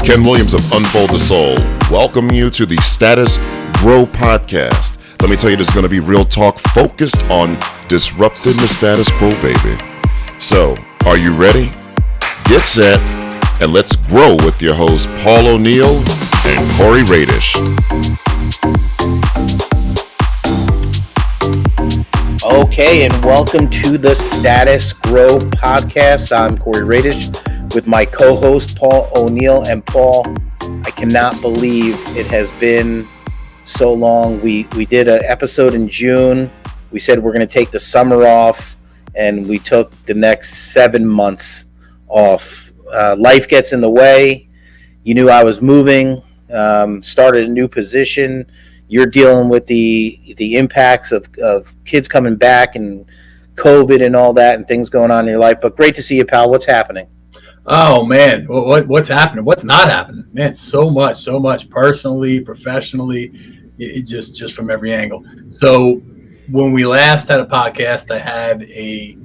Ken Williams of Unfold the Soul. Welcome you to the Status Grow podcast. Let me tell you, this is going to be real talk focused on disrupting the status quo, baby. So, are you ready? Get set, and let's grow with your hosts, Paul O'Neill and Corey Radish. Okay, and welcome to the Status Grow podcast. I'm Corey Radish with my co-host, Paul O'Neill. And Paul, I cannot believe it has been so long. We did an episode in June. We said we're going to take the summer off, and we took the next 7 months off. Life gets in the way. You knew I was moving, started a new position. You're dealing with the impacts of kids coming back and COVID and all that and things going on in your life. But great to see you, pal. What's happening? Oh, man. What's happening? What's not happening? Man, so much personally, professionally, it just from every angle. So when we last had a podcast, I had a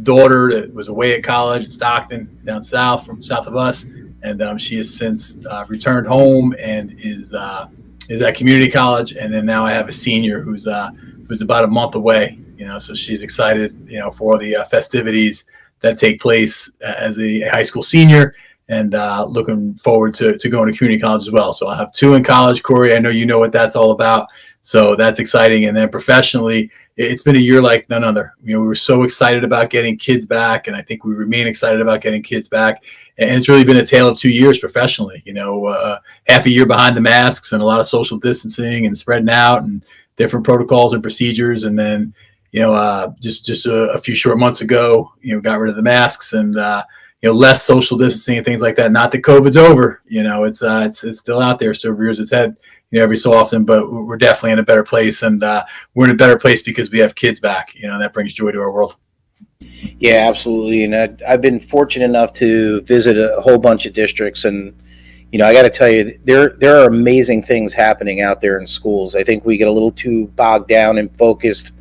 daughter that was away at college in Stockton, down south of us. And she has since returned home and is at community college. And then now I have a senior who's about a month away, so she's excited, for the festivities that take place as a high school senior, and looking forward to going to community college as well. So I have two in college, Corey. I know you know what that's all about. So that's exciting. And then professionally, it's been a year like none other. We were so excited about getting kids back, and I think we remain excited about getting kids back. And it's really been a tale of 2 years professionally. Half a year behind the masks and a lot of social distancing and spreading out and different protocols and procedures. And then, just a few short months ago, got rid of the masks and less social distancing and things like that. Not that COVID's over. It's still out there, still rears its head, every so often, but we're definitely in a better place, and we're in a better place because we have kids back. That brings joy to our world. Yeah, absolutely. And I've been fortunate enough to visit a whole bunch of districts, and I got to tell you, there are amazing things happening out there in schools. I think we get a little too bogged down and focused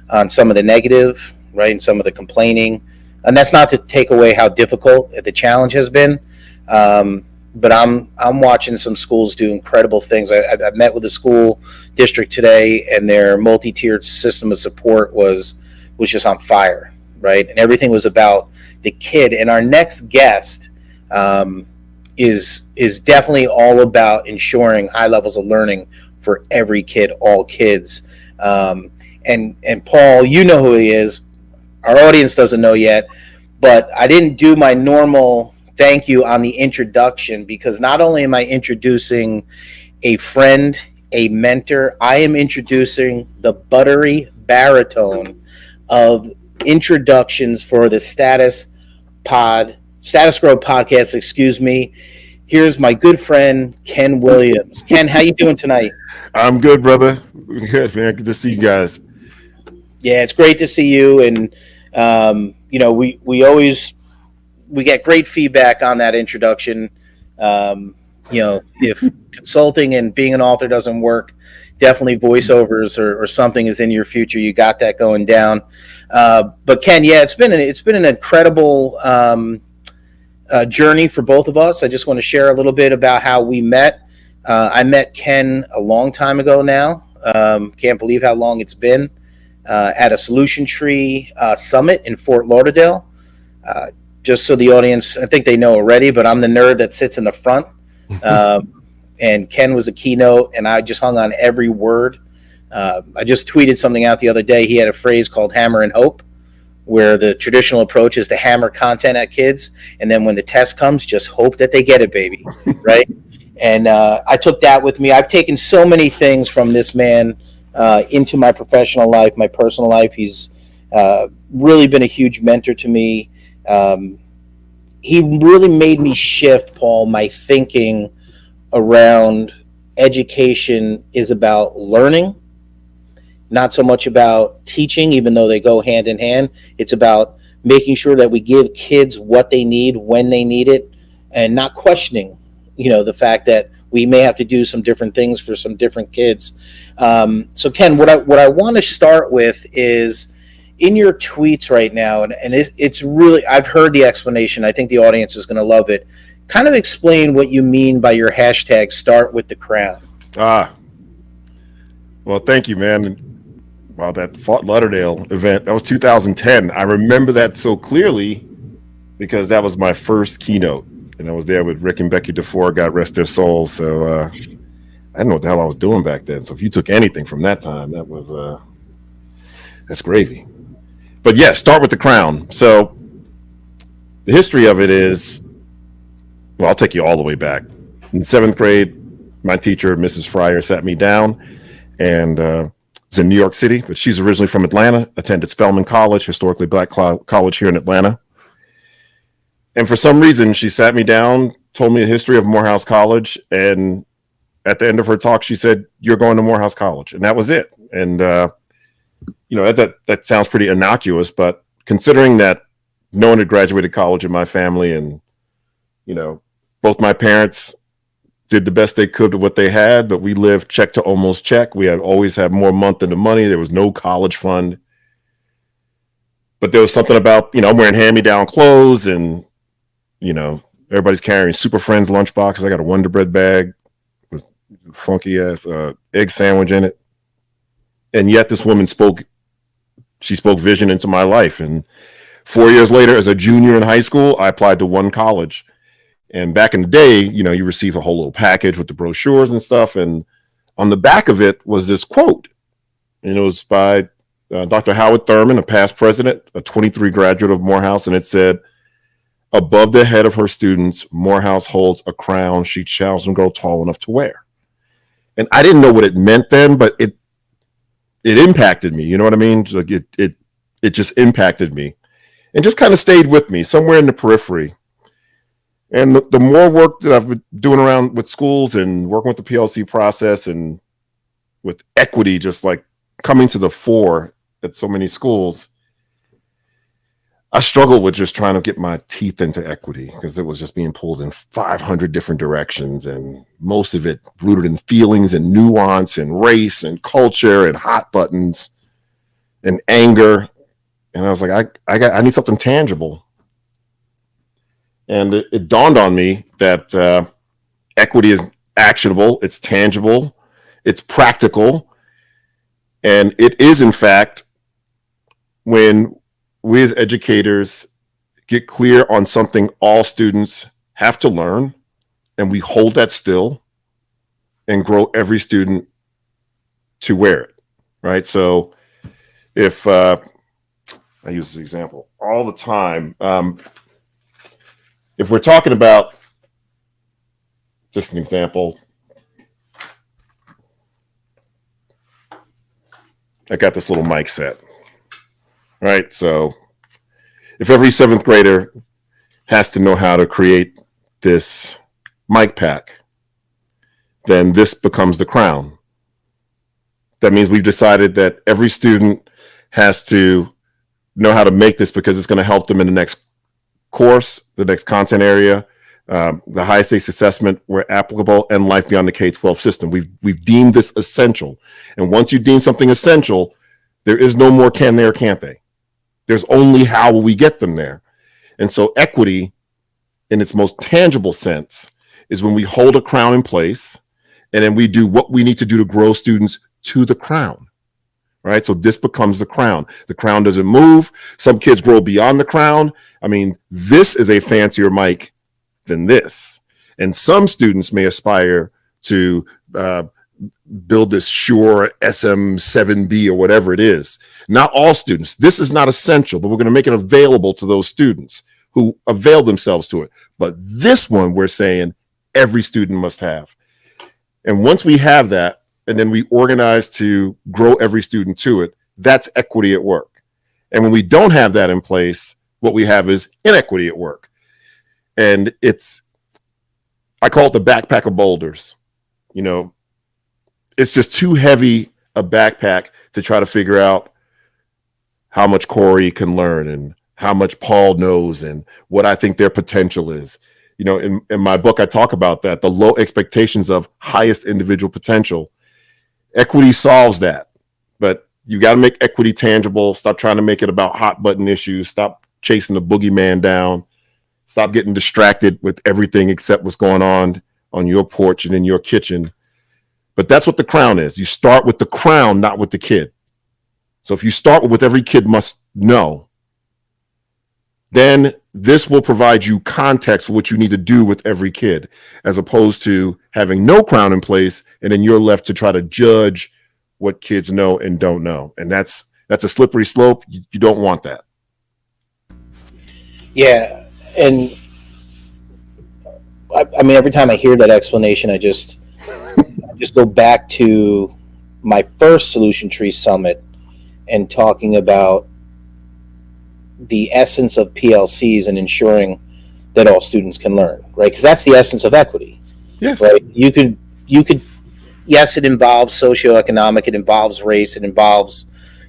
on some of the negative, right, and some of the complaining. And that's not to take away how difficult the challenge has been. But I'm watching some schools do incredible things. I met with a school district today, and their multi-tiered system of support was just on fire, right? And everything was about the kid. And our next guest is definitely all about ensuring high levels of learning for every kid, all kids. And Paul, you know who he is. Our audience doesn't know yet, but I didn't do my normal thank you on the introduction, because not only am I introducing a friend, a mentor, I am introducing the buttery baritone of introductions for the Status Grow podcast, Here's my good friend, Ken Williams. Ken, how you doing tonight? I'm good, brother. Good, man. Good to see you guys. Yeah, it's great to see you. And, we get great feedback on that introduction. If consulting and being an author doesn't work, definitely voiceovers or something is in your future. You got that going down. But Ken, yeah, it's been an incredible journey for both of us. I just want to share a little bit about how we met. I met Ken a long time ago now. Can't believe how long it's been. At a Solution Tree Summit in Fort Lauderdale. Just so the audience, I think they know already, but I'm the nerd that sits in the front. And Ken was a keynote, and I just hung on every word. I just tweeted something out the other day. He had a phrase called hammer and hope, where the traditional approach is to hammer content at kids, and then when the test comes, just hope that they get it, baby, right? And I took that with me. I've taken so many things from this man into my professional life, my personal life. He's really been a huge mentor to me. He really made me shift, Paul, my thinking around education is about learning, not so much about teaching, even though they go hand in hand. It's about making sure that we give kids what they need when they need it, and not questioning, the fact that we may have to do some different things for some different kids. So Ken, what I want to start with is in your tweets right now, and it's really, I've heard the explanation. I think the audience is going to love it. kind of explain what you mean by your hashtag start with the crown. Well, thank you, man. Wow, that Fort Lauderdale event, that was 2010. I remember that so clearly because that was my first keynote. And I was there with Rick and Becky DeFore, God rest their souls. So I didn't know what the hell I was doing back then. So if you took anything from that time, that's gravy. But yeah, start with the crown. So the history of it is, well, I'll take you all the way back. In 7th grade, my teacher, Mrs. Fryer, sat me down, and it's in New York City, but she's originally from Atlanta, attended Spelman College, historically black college here in Atlanta. And for some reason, she sat me down, told me the history of Morehouse College, and at the end of her talk, she said, "You're going to Morehouse College," and that was it. And that sounds pretty innocuous, but considering that no one had graduated college in my family, and both my parents did the best they could with what they had, but we lived check to almost check. We had always had more month than the money. There was no college fund. But there was something about, I'm wearing hand-me-down clothes, and, everybody's carrying Super Friends lunchboxes. I got a Wonder Bread bag with funky-ass egg sandwich in it. And yet this woman spoke vision into my life. And 4 years later, as a junior in high school, I applied to one college. And back in the day, you receive a whole little package with the brochures and stuff. And on the back of it was this quote. And it was by Dr. Howard Thurman, a past president, a 23 graduate of Morehouse. And it said, "Above the head of her students, Morehouse holds a crown she shall grow tall enough to wear." And I didn't know what it meant then, but it impacted me. You know what I mean? Like it just impacted me and just kind of stayed with me somewhere in the periphery. And the more work that I've been doing around with schools and working with the PLC process and with equity just like coming to the fore at so many schools, I struggled with just trying to get my teeth into equity because it was just being pulled in 500 different directions, and most of it rooted in feelings and nuance and race and culture and hot buttons and anger. And I was like, I need something tangible. And it dawned on me that equity is actionable, it's tangible, it's practical, and it is, in fact, when we as educators get clear on something all students have to learn, and we hold that still and grow every student to wear it, right? So if I use this example all the time, if we're talking about, just an example, I got this little mic set, right? So if every 7th grader has to know how to create this mic pack, then this becomes the crown. That means we've decided that every student has to know how to make this because it's going to help them in the next course, the next content area, the high stakes assessment where applicable, and life beyond the K-12 system. We've deemed this essential. And once you deem something essential, there is no more can they or can't they. There's only how will we get them there. And so equity in its most tangible sense is when we hold a crown in place and then we do what we need to do to grow students to the crown, right? So this becomes the crown. The crown doesn't move. Some kids grow beyond the crown. I mean, this is a fancier mic than this. And some students may aspire to build this Youre SM7B or whatever it is. Not all students. This is not essential, but we're going to make it available to those students who avail themselves to it. But this one, we're saying every student must have. And once we have that, and then we organize to grow every student to it, that's equity at work. And when we don't have that in place, what we have is inequity at work. And I call it the backpack of boulders. You know, it's just too heavy a backpack to try to figure out how much Corey can learn and how much Paul knows and what I think their potential is. You know, in my book, I talk about that, the low expectations of highest individual potential. Equity solves that, but you got to make equity tangible. Stop trying to make it about hot button issues. Stop chasing the boogeyman down. Stop getting distracted with everything except what's going on your porch and in your kitchen. But that's what the crown is. You start with the crown, not with the kid. So if you start with what every kid must know, then this will provide you context for what you need to do with every kid, as opposed to having no crown in place and then you're left to try to judge what kids know and don't know. And that's a slippery slope. You don't want that. Yeah, and I mean, every time I hear that explanation, I just go back to my first Solution Tree Summit and talking about the essence of PLCs and ensuring that all students can learn, right? Because that's the essence of equity. Yes. Right. You could. Yes, it involves socioeconomic, it involves race, it involves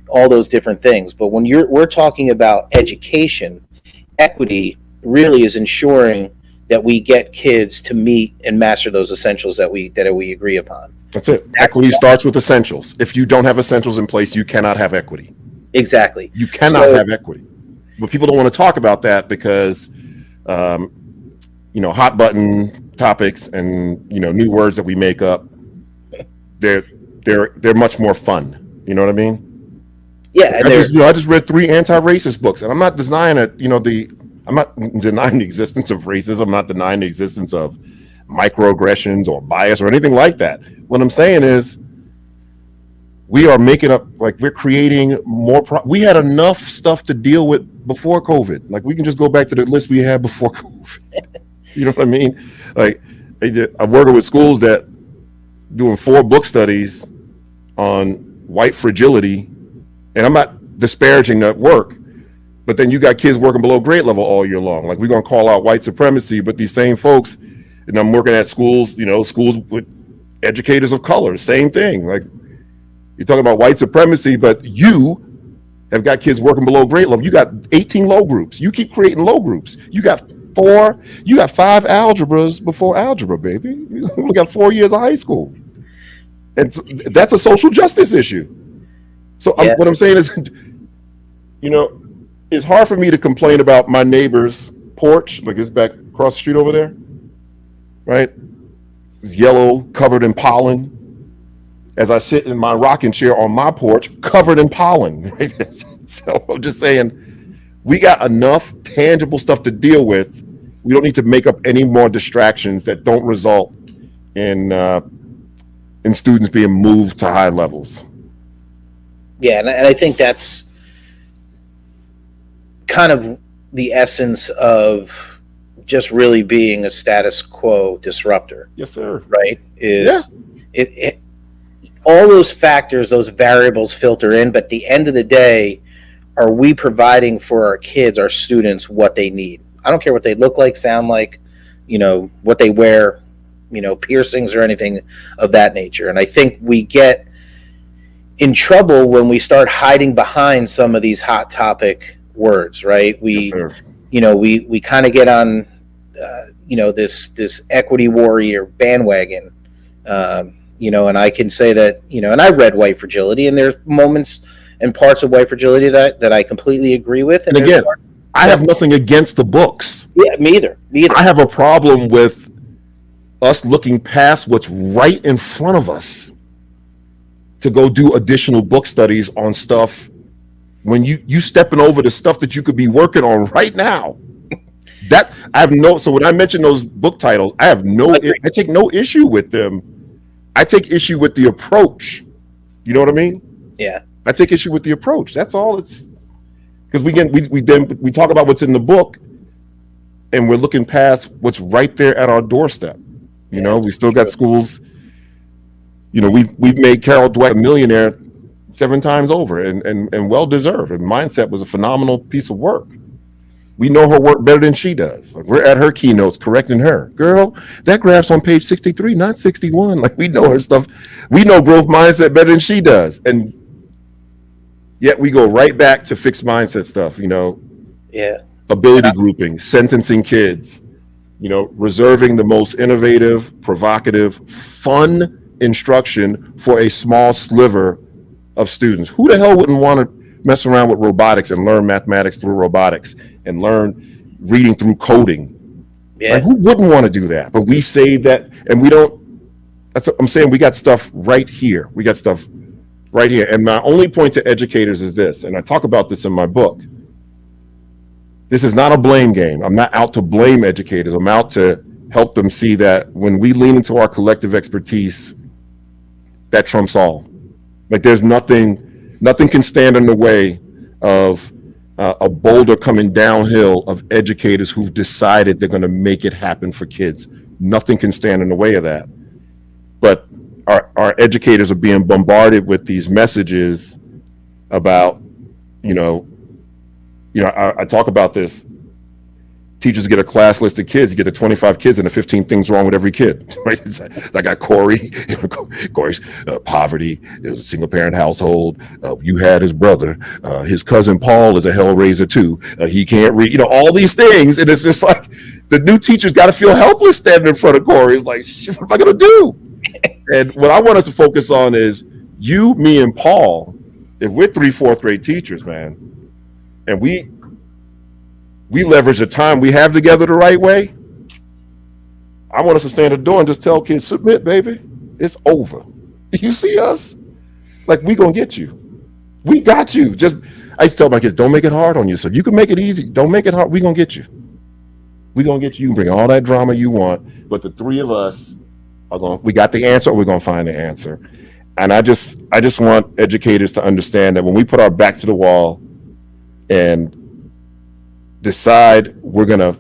all those different things. But when we're talking about education, equity really is ensuring that we get kids to meet and master those essentials that we agree upon. That's it. Equity starts with essentials. If you don't have essentials in place, you cannot have equity. Exactly. You cannot have equity. But people don't want to talk about that because, hot button topics and, new words that we make up, they're much more fun. You know what I mean? Yeah. I just read 3 anti-racist books, and I'm not denying it. I'm not denying the existence of racism. I'm not denying the existence of microaggressions or bias or anything like that. What I'm saying is we are making up, like we're creating more. We had enough stuff to deal with before COVID. Like we can just go back to the list we had before COVID. You know what I mean? Like I'm working with schools that doing 4 book studies on white fragility, and I'm not disparaging that work. But then you got kids working below grade level all year long. Like we're going to call out white supremacy, but these same folks, and I'm working at schools, schools with educators of color, same thing. Like you're talking about white supremacy, but you have got kids working below grade level. You got 18 low groups. You keep creating low groups. You got 5 algebras before algebra, baby. You got 4 years of high school. And that's a social justice issue. So what I'm saying is, it's hard for me to complain about my neighbor's porch, like it's back across the street over there, right? It's yellow, covered in pollen, as I sit in my rocking chair on my porch, covered in pollen, right? So I'm just saying, we got enough tangible stuff to deal with. We don't need to make up any more distractions that don't result in students being moved to high levels. Yeah, and I think that's kind of the essence of just really being a status quo disruptor. Yes, sir. Right? It all those factors, those variables filter in, but at the end of the day, are we providing for our kids, our students, what they need? I don't care what they look like, sound like, what they wear, piercings or anything of that nature. And I think we get in trouble when we start hiding behind some of these hot topic words, right? We kind of get on, this equity warrior bandwagon, and I can say that, and I read White Fragility, and there's moments and parts of White Fragility that I completely agree with. And again, I have nothing against the books. Yeah, me either. I have a problem with us looking past what's right in front of us to go do additional book studies on stuff when you stepping over the stuff that you could be working on right now. That so when I mention those book titles, I take no issue with them. I take issue with the approach. You know what I mean? Yeah. I take issue with the approach. That's all. It's because we talk about what's in the book, and we're looking past what's right there at our doorstep. We still got schools. We've made Carol Dweck a millionaire 7 times over, and well deserved. And Mindset was a phenomenal piece of work. We know her work better than she does. Like we're at her keynotes correcting her. Girl, that graph's on page 63, not 61. Like we know her stuff. We know growth mindset better than she does. And yet we go right back to fixed mindset stuff, Yeah. Ability grouping, sentencing kids, reserving the most innovative, provocative, fun instruction for a small sliver of students. Who the hell wouldn't want to mess around with robotics and learn mathematics through robotics and learn reading through coding. Yeah. Like, who wouldn't want to do that? But we say that, and we don't. That's what I'm saying. We got stuff right here. We got stuff right here. And my only point to educators is this, and I talk about this in my book. This is not a blame game. I'm not out to blame educators. I'm out to help them see that when we lean into our collective expertise, that trumps all. Like, there's nothing can stand in the way of a boulder coming downhill of educators who've decided they're going to make it happen for kids. Nothing can stand in the way of that. But our educators are being bombarded with these messages about, I talk about this. Teachers get a class list of kids. You get the 25 kids and the 15 things wrong with every kid. Right? I got Corey's poverty, single parent household. You had his brother. His cousin Paul is a hellraiser too. He can't read. All these things, and it's just like the new teacher's got to feel helpless standing in front of Corey. It's like, shit, what am I gonna do? And what I want us to focus on is you, me, and Paul. If we're 3, 4th grade teachers, man, and we leverage the time we have together the right way, I want us to stand at the door and just tell kids, submit, baby. It's over. You see us? Like, we gonna get you. We got you. I used to tell my kids, don't make it hard on yourself. You can make it easy. Don't make it hard. We gonna get you. We gonna get you. You can bring all that drama you want, but the three of us we got the answer, or we're gonna find the answer. And I just want educators to understand that when we put our back to the wall and decide we're going to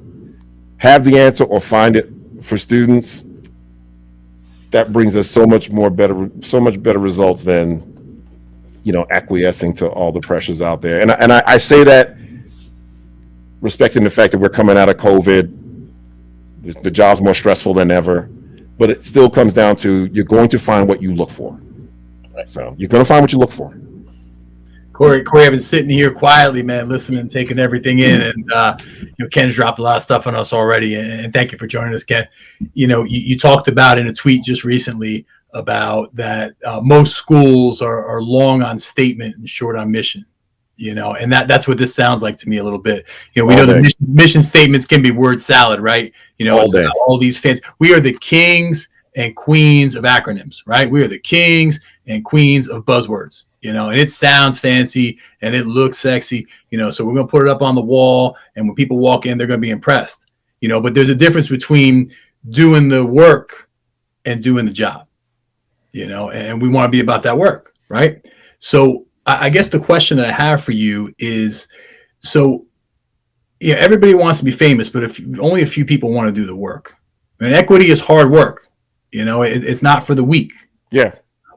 have the answer or find it for students, that brings us so much better results than acquiescing to all the pressures out there. And I say that respecting the fact that we're coming out of COVID, the job's more stressful than ever, but it still comes down to you're going to find what you look for. Right. So you're going to find what you look for. Corey, I've been sitting here quietly, man, listening and taking everything in. And, Ken's dropped a lot of stuff on us already. And thank you for joining us, Ken. You talked about in a tweet just recently about that most schools are long on statement and short on mission, and that's what this sounds like to me a little bit. We know the mission statements can be word salad, right? All these fans. We are the kings and queens of acronyms, right? We are the kings and queens of buzzwords. And it sounds fancy and it looks sexy, so we're going to put it up on the wall, and when people walk in, they're going to be impressed, but there's a difference between doing the work and doing the job, and we want to be about that work, right? So I guess the question that I have for you is, everybody wants to be famous, but if only a few people want to do the work, and equity is hard work, it's not for the weak. Yeah.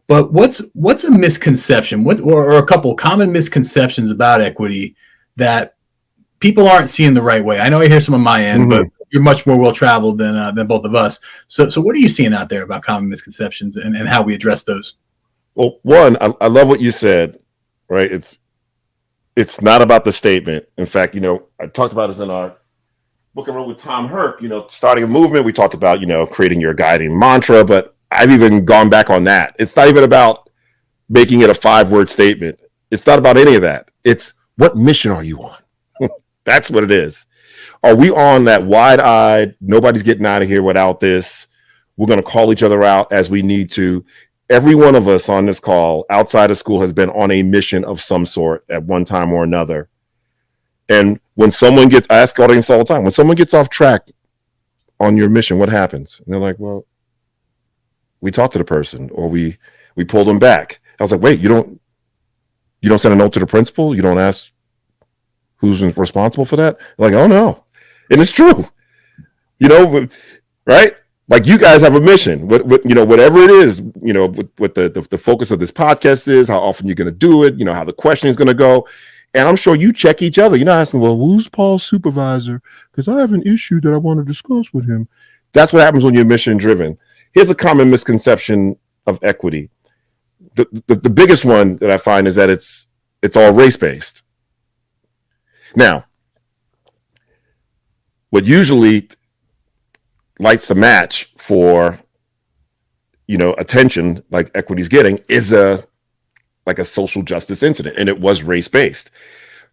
But what's a misconception? Or a couple common misconceptions about equity that people aren't seeing the right way? I know I hear some on my end, but you're much more well traveled than both of us. So what are you seeing out there about common misconceptions and how we address those? Well, one, I love what you said. Right? It's not about the statement. In fact, I talked about this in our book I wrote with Tom Herc. Starting a movement. We talked about creating your guiding mantra, but I've even gone back on that. It's not even about making it a 5-word statement. It's not about any of that. It's what mission are you on? That's what it is. Are we on that wide-eyed, nobody's getting out of here without this? We're going to call each other out as we need to. Every one of us on this call outside of school has been on a mission of some sort at one time or another. And when someone I ask audience all the time, when someone gets off track on your mission, what happens? And they're like, well, we talk to the person, or we pull them back. I was like, wait, you don't send a note to the principal? You don't ask who's responsible for that? Like, oh no. And it's true. Right? Like, you guys have a mission. Whatever it is, what the focus of this podcast is, how often you're going to do it, how the question is going to go. And I'm sure you check each other. You're not asking, well, who's Paul's supervisor? Because I have an issue that I want to discuss with him. That's what happens when you're mission driven. Here's a common misconception of equity. The biggest one that I find is that it's all race-based. Now, what usually lights the match for attention like equity's getting is a social justice incident, and it was race-based.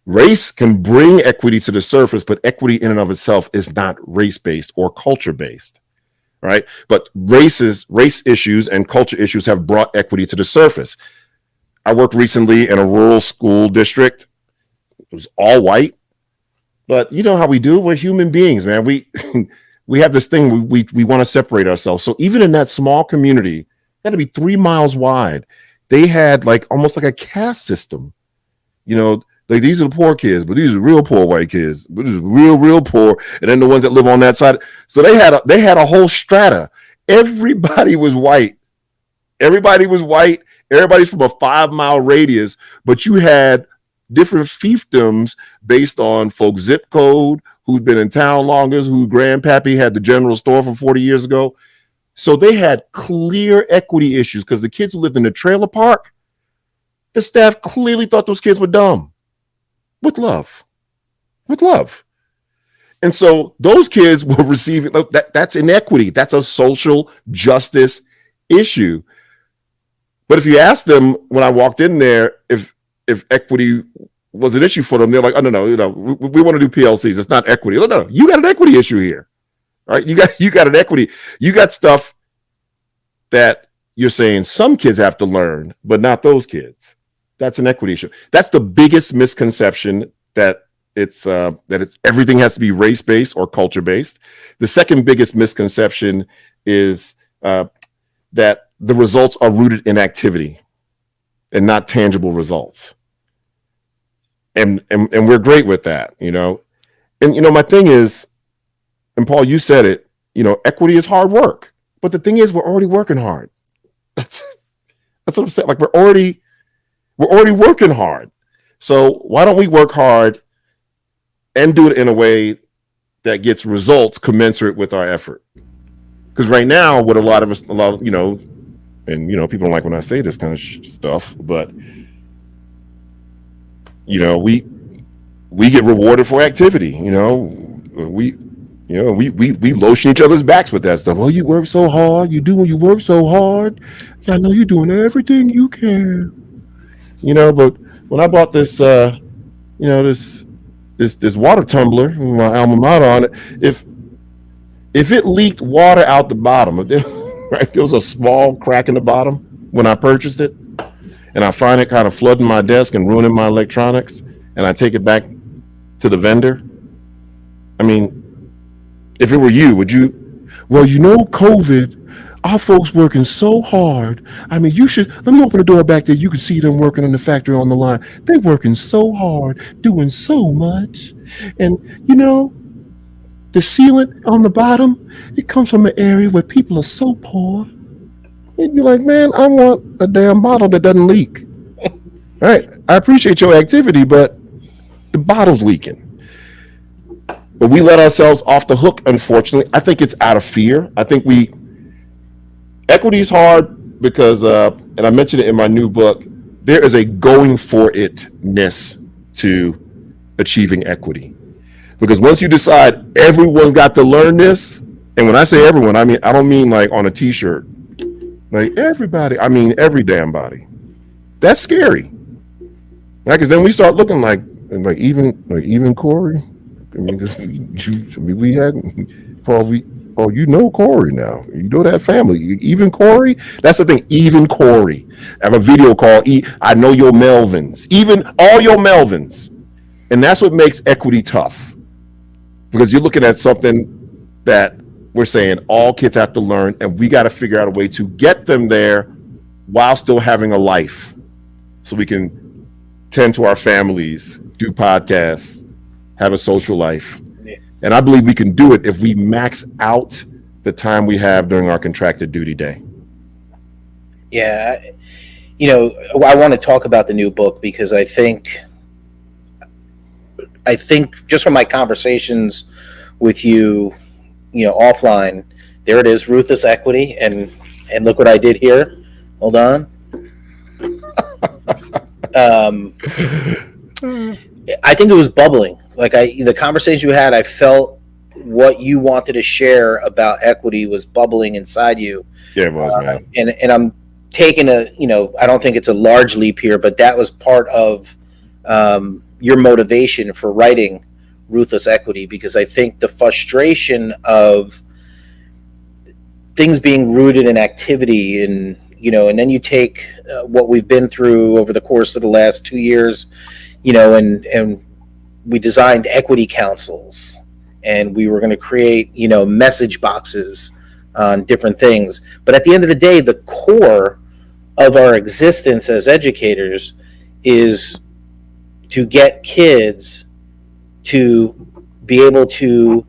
Race can bring equity to the surface, but equity in and of itself is not race-based or culture-based, right? But race issues and culture issues have brought equity to the surface. I worked recently in a rural school district. It was all white, but you know how we do. We're human beings, man. We we have this thing. We want to separate ourselves. So even in that small community, had to be 3 miles wide. They had like almost like a caste system. You know, like these are the poor kids, but these are real poor white kids. But these are real poor, and then the ones that live on that side. So they had a whole strata. Everybody was white. Everybody's from a 5 mile radius, but you had different fiefdoms based on folks' zip code, who'd been in town longest, whose grandpappy had the general store from 40 years ago. So they had clear equity issues because the kids who lived in the trailer park, the staff clearly thought those kids were dumb. With love. And so those kids were receiving, that's inequity. That's a social justice issue. But if you ask them when I walked in there, if equity was an issue for them, they're like, oh, no, we want to do PLCs. It's not equity. No, you got an equity issue here. Right? You got an equity. You got stuff that you're saying some kids have to learn, but not those kids. That's an equity issue. That's the biggest misconception, that it's everything has to be race-based or culture-based. The second biggest misconception is that the results are rooted in activity and not tangible results. And we're great with that, you know. And you know, my thing is, and Paul, you said it, you know, equity is hard work. But the thing is, we're already working hard. That's what I'm saying. Like we're already working hard. So why don't we work hard and do it in a way that gets results commensurate with our effort? Because right now, what a lot of you know, and you know, people don't like when I say this kind of stuff, but you know, we get rewarded for activity. You know, we lotion each other's backs with that stuff. Oh, you work so hard. You work so hard. I know you're doing everything you can. You know, but when I bought this, you know, this water tumbler with my alma mater on it, if it leaked water out the bottom, right, there was a small crack in the bottom when I purchased it, and I find it kind of flooding my desk and ruining my electronics, and I take it back to the vendor. I mean, if it were you, would you? Well, you know, COVID, our folks working so hard. I mean, let me open the door back there. You can see them working in the factory on the line. They're working so hard, doing so much. And, you know, the sealant on the bottom, it comes from an area where people are so poor. And you're like, man, I want a damn bottle that doesn't leak. All right, I appreciate your activity, but the bottle's leaking. But we let ourselves off the hook, unfortunately. I think it's out of fear. I think equity is hard because, and I mentioned it in my new book, there is a going for it-ness to achieving equity. Because once you decide everyone's got to learn this, and when I say everyone, I don't mean like on a t-shirt. Like everybody, I mean every damn body. That's scary. Right? Because then we start looking like even Corey. I mean, we had Paul. You know Corey now. You know that family. Even Corey. That's the thing. Even Corey. I have a video called I Know Your Melvins. Even all your Melvins, and that's what makes equity tough. Because you're looking at something that we're saying all kids have to learn, and we got to figure out a way to get them there while still having a life, so we can tend to our families, do podcasts, have a social life. And I believe we can do it if we max out the time we have during our contracted duty day. Yeah. You know, I want to talk about the new book because I think just from my conversations with you, you know, offline, there it is, Ruthless Equity. And look what I did here. Hold on. I think it was bubbling. Like the conversation you had, I felt what you wanted to share about equity was bubbling inside you. Yeah, it was, man. And I'm taking I don't think it's a large leap here, but that was part of your motivation for writing Ruthless Equity, because I think the frustration of things being rooted in activity, and and then you take what we've been through over the course of the last 2 years, and we designed equity councils, and we were going to create message boxes on different things. But at the end of the day, the core of our existence as educators is to get kids to be able to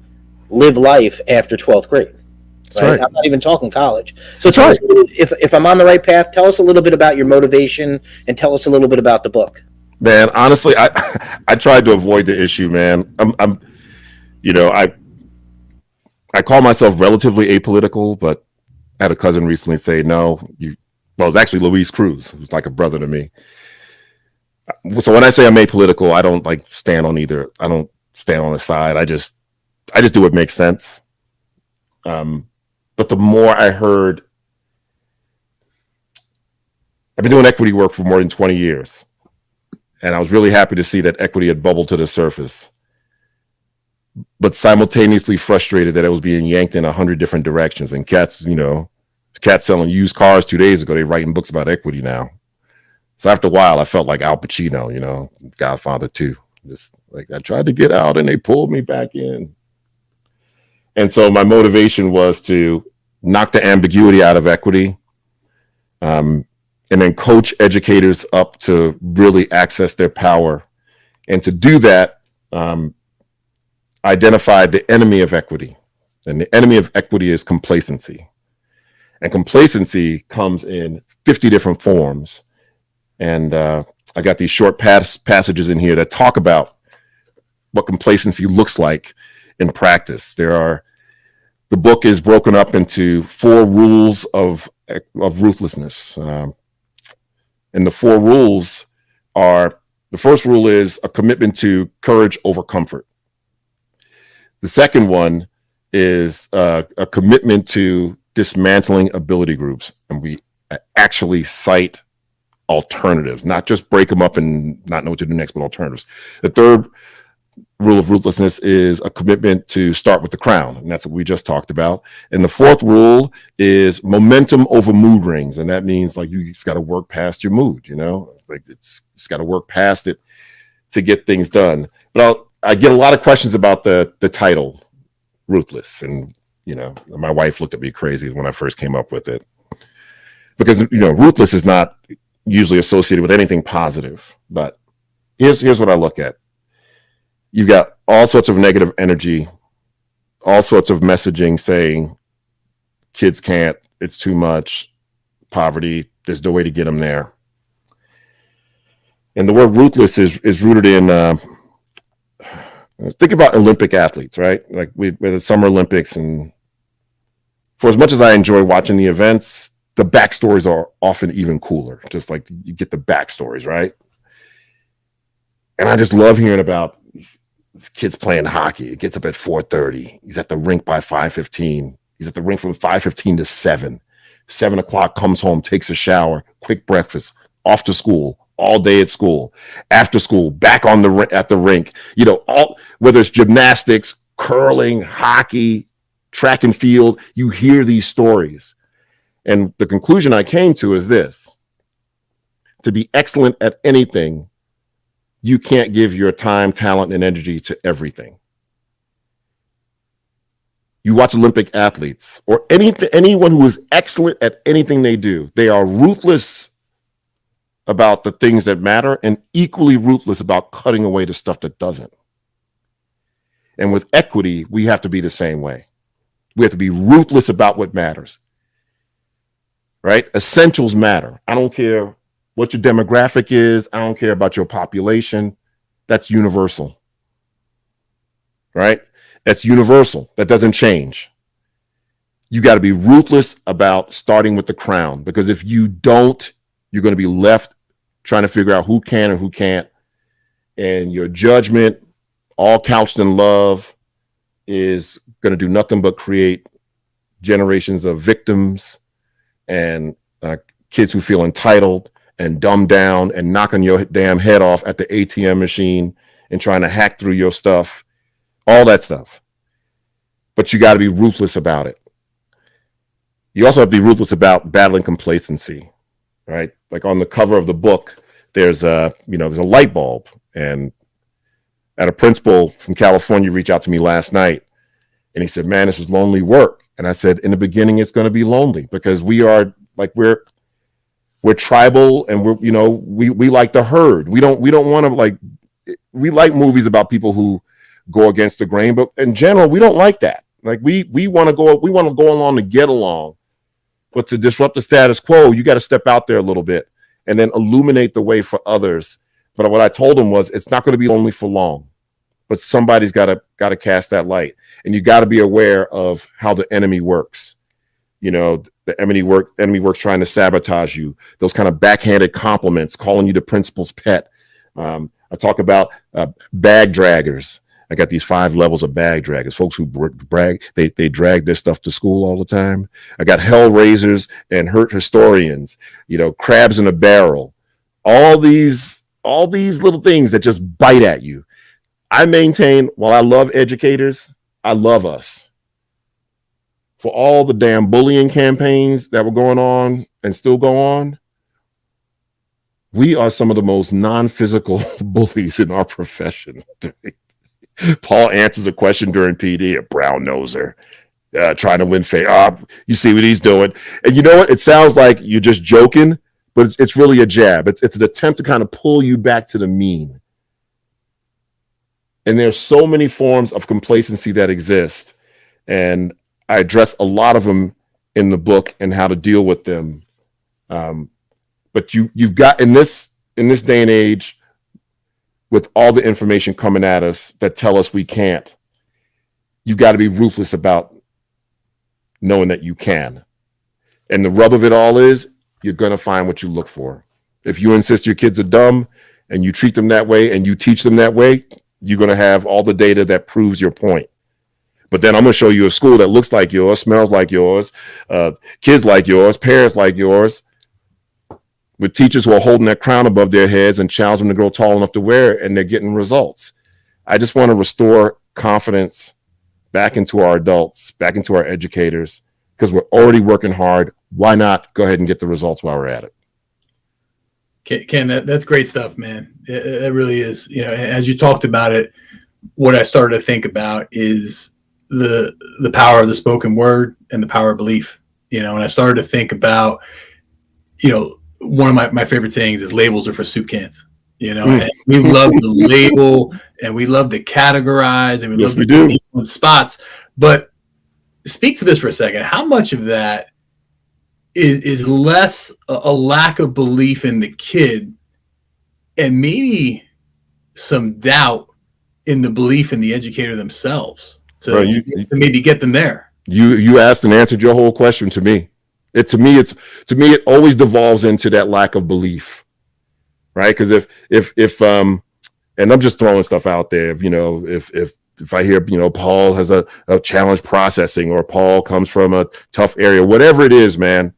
live life after 12th grade. Right? I'm not even talking college. So tell us, if I'm on the right path, tell us a little bit about your motivation, and tell us a little bit about the book. Man, honestly, I tried to avoid the issue, man. I call myself relatively apolitical, but I had a cousin recently say, no, it was actually Luis Cruz, who's like a brother to me. So when I say I'm apolitical, I don't stand on either. I don't stand on the side. I just do what makes sense. But the more I heard, I've been doing equity work for more than 20 years. And I was really happy to see that equity had bubbled to the surface, but simultaneously frustrated that it was being yanked in 100 different directions. And cats selling used cars 2 days ago, they're writing books about equity now. So after a while, I felt like Al Pacino, Godfather 2. Just like I tried to get out and they pulled me back in. And so my motivation was to knock the ambiguity out of equity, and then coach educators up to really access their power. And to do that, identified the enemy of equity. And the enemy of equity is complacency. And complacency comes in 50 different forms. And I got these short passages in here that talk about what complacency looks like in practice. The book is broken up into 4 rules of ruthlessness. And the 4 rules are, the first rule is a commitment to courage over comfort. The second one is a commitment to dismantling ability groups. And we actually cite alternatives, not just break them up and not know what to do next, but alternatives. The third rule of ruthlessness is a commitment to start with the crown, and that's what we just talked about. And the fourth rule is momentum over mood rings, and that means you just got to work past your mood. It's got to work past it to get things done. But I get a lot of questions about the title, Ruthless, and my wife looked at me crazy when I first came up with it, because ruthless is not usually associated with anything positive. But here's what I look at. You've got all sorts of negative energy, all sorts of messaging saying kids can't, it's too much, poverty, there's no way to get them there. And the word ruthless is rooted in, think about Olympic athletes, right? Like with the Summer Olympics. And for as much as I enjoy watching the events, the backstories are often even cooler. Just like you get the backstories, right? And I just love hearing about this kid's playing hockey. It gets up at 4:30. He's at the rink by 5:15. He's at the rink from 5:15 to 7. 7 o'clock, comes home, takes a shower, quick breakfast, off to school, all day at school, after school, back at the rink. Whether it's gymnastics, curling, hockey, track and field, you hear these stories. And the conclusion I came to is this: to be excellent at anything, you can't give your time, talent, and energy to everything. You watch Olympic athletes or anyone who is excellent at anything they do. They are ruthless about the things that matter and equally ruthless about cutting away the stuff that doesn't. And with equity, we have to be the same way. We have to be ruthless about what matters, right? Essentials matter. I don't care what your demographic is. I don't care about your population. That's universal, right? That's universal. That doesn't change. You got to be ruthless about starting with the crown, because if you don't, you're going to be left trying to figure out who can and who can't. And your judgment, all couched in love, is going to do nothing but create generations of victims and kids who feel entitled and dumb down and knocking your damn head off at the ATM machine and trying to hack through your stuff, all that stuff. But you got to be ruthless about it. You also have to be ruthless about battling complacency, right? Like on the cover of the book, there's a light bulb, and at a principal from California reached out to me last night, and he said, "Man, this is lonely work." And I said, "In the beginning, it's going to be lonely because we're tribal, and we like the herd. We don't want to we like movies about people who go against the grain, but in general, we don't like that. Like we want to go along to get along, but to disrupt the status quo, you got to step out there a little bit and then illuminate the way for others." But what I told him was, it's not going to be only for long, but somebody's got to cast that light, and you got to be aware of how the enemy works. The enemy works trying to sabotage you. Those kind of backhanded compliments, calling you the principal's pet. I talk about bag draggers. I got these 5 levels of bag draggers, folks who brag, they drag their stuff to school all the time. I got hell raisers and hurt historians, crabs in a barrel, all these little things that just bite at you. I maintain, while I love educators, I love us. For all the damn bullying campaigns that were going on and still go on, we are some of the most non-physical bullies in our profession. Paul answers a question during PD, a brown noser, trying to win favor. You see what he's doing. And you know what? It sounds like you're just joking, but it's really a jab. It's an attempt to kind of pull you back to the mean. And there's so many forms of complacency that exist. And I address a lot of them in the book and how to deal with them. But you've got in this day and age, with all the information coming at us that tell us we can't, you've got to be ruthless about knowing that you can. And the rub of it all is, you're going to find what you look for. If you insist your kids are dumb and you treat them that way and you teach them that way, you're going to have all the data that proves your point. But then I'm going to show you a school that looks like yours, smells like yours, kids like yours, parents like yours, with teachers who are holding that crown above their heads and challenge them to grow tall enough to wear it, and they're getting results. I just want to restore confidence back into our adults, back into our educators, because we're already working hard. Why not go ahead and get the results while we're at it? Ken, that's great stuff, man. It really is. As you talked about it, what I started to think about is the power of the spoken word and the power of belief. And I started to think about, one of my favorite sayings is labels are for soup cans. And we love the label and we love to categorize and we do spots. But speak to this for a second. How much of that is less a lack of belief in the kid and maybe some doubt in the belief in the educator themselves to maybe get them there? You asked and answered your whole question to me. It always devolves into that lack of belief, right? Because if and I'm just throwing stuff out there, if I hear Paul has a challenge processing, or Paul comes from a tough area, whatever it is, man,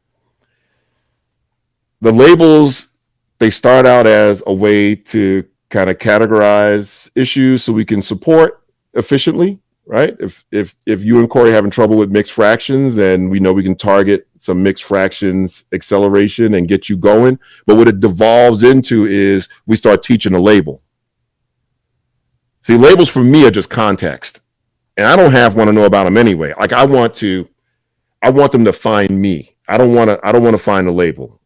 the labels, they start out as a way to kind of categorize issues so we can support efficiently. Right? If you and Corey are having trouble with mixed fractions, and we know we can target some mixed fractions acceleration and get you going, but what it devolves into is we start teaching a label. See, labels for me are just context, and I don't have one to know about them anyway. Like I want them to find me. I don't want to find a label.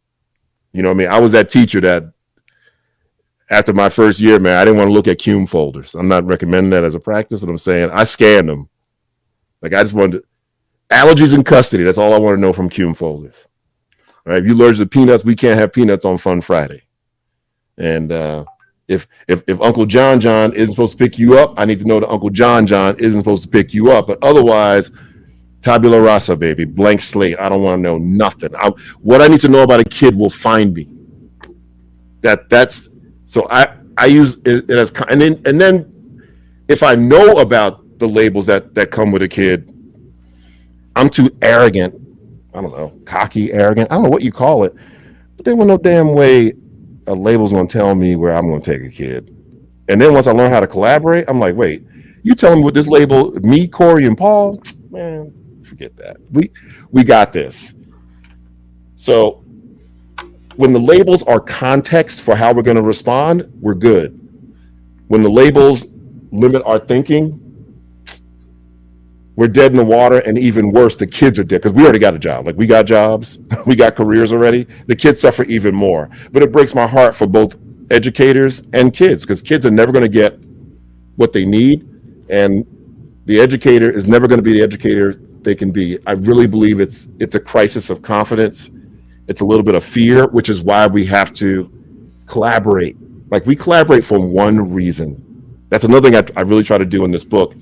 You know what I mean? I was that teacher that after my first year, man, I didn't want to look at CUME folders. I'm not recommending that as a practice, but I'm saying I scanned them. Like I just wanted allergies in custody. That's all I want to know from CUME folders. All right, if you're allergic to peanuts, we can't have peanuts on Fun Friday. And if Uncle John isn't supposed to pick you up, I need to know that Uncle John isn't supposed to pick you up. But otherwise, tabula rasa, baby, blank slate. I don't want to know nothing. What I need to know about a kid will find me. That's. So I use it as, and then if I know about the labels that come with a kid, I'm too arrogant. I don't know, cocky, arrogant. I don't know what you call it, but there was no damn way a label's going to tell me where I'm going to take a kid. And then once I learn how to collaborate, I'm like, wait, you telling me what this label, me, Corey, and Paul, man, forget that. We got this. So when the labels are context for how we're going to respond, we're good. When the labels limit our thinking, we're dead in the water, and even worse, the kids are dead because we already got a job. Like, we got jobs, we got careers already. The kids suffer even more. But it breaks my heart for both educators and kids, because kids are never going to get what they need, and the educator is never going to be the educator they can be. I really believe it's a crisis of confidence. It's a little bit of fear, which is why we have to collaborate. Like, we collaborate for one reason. That's another thing I really try to do in this book.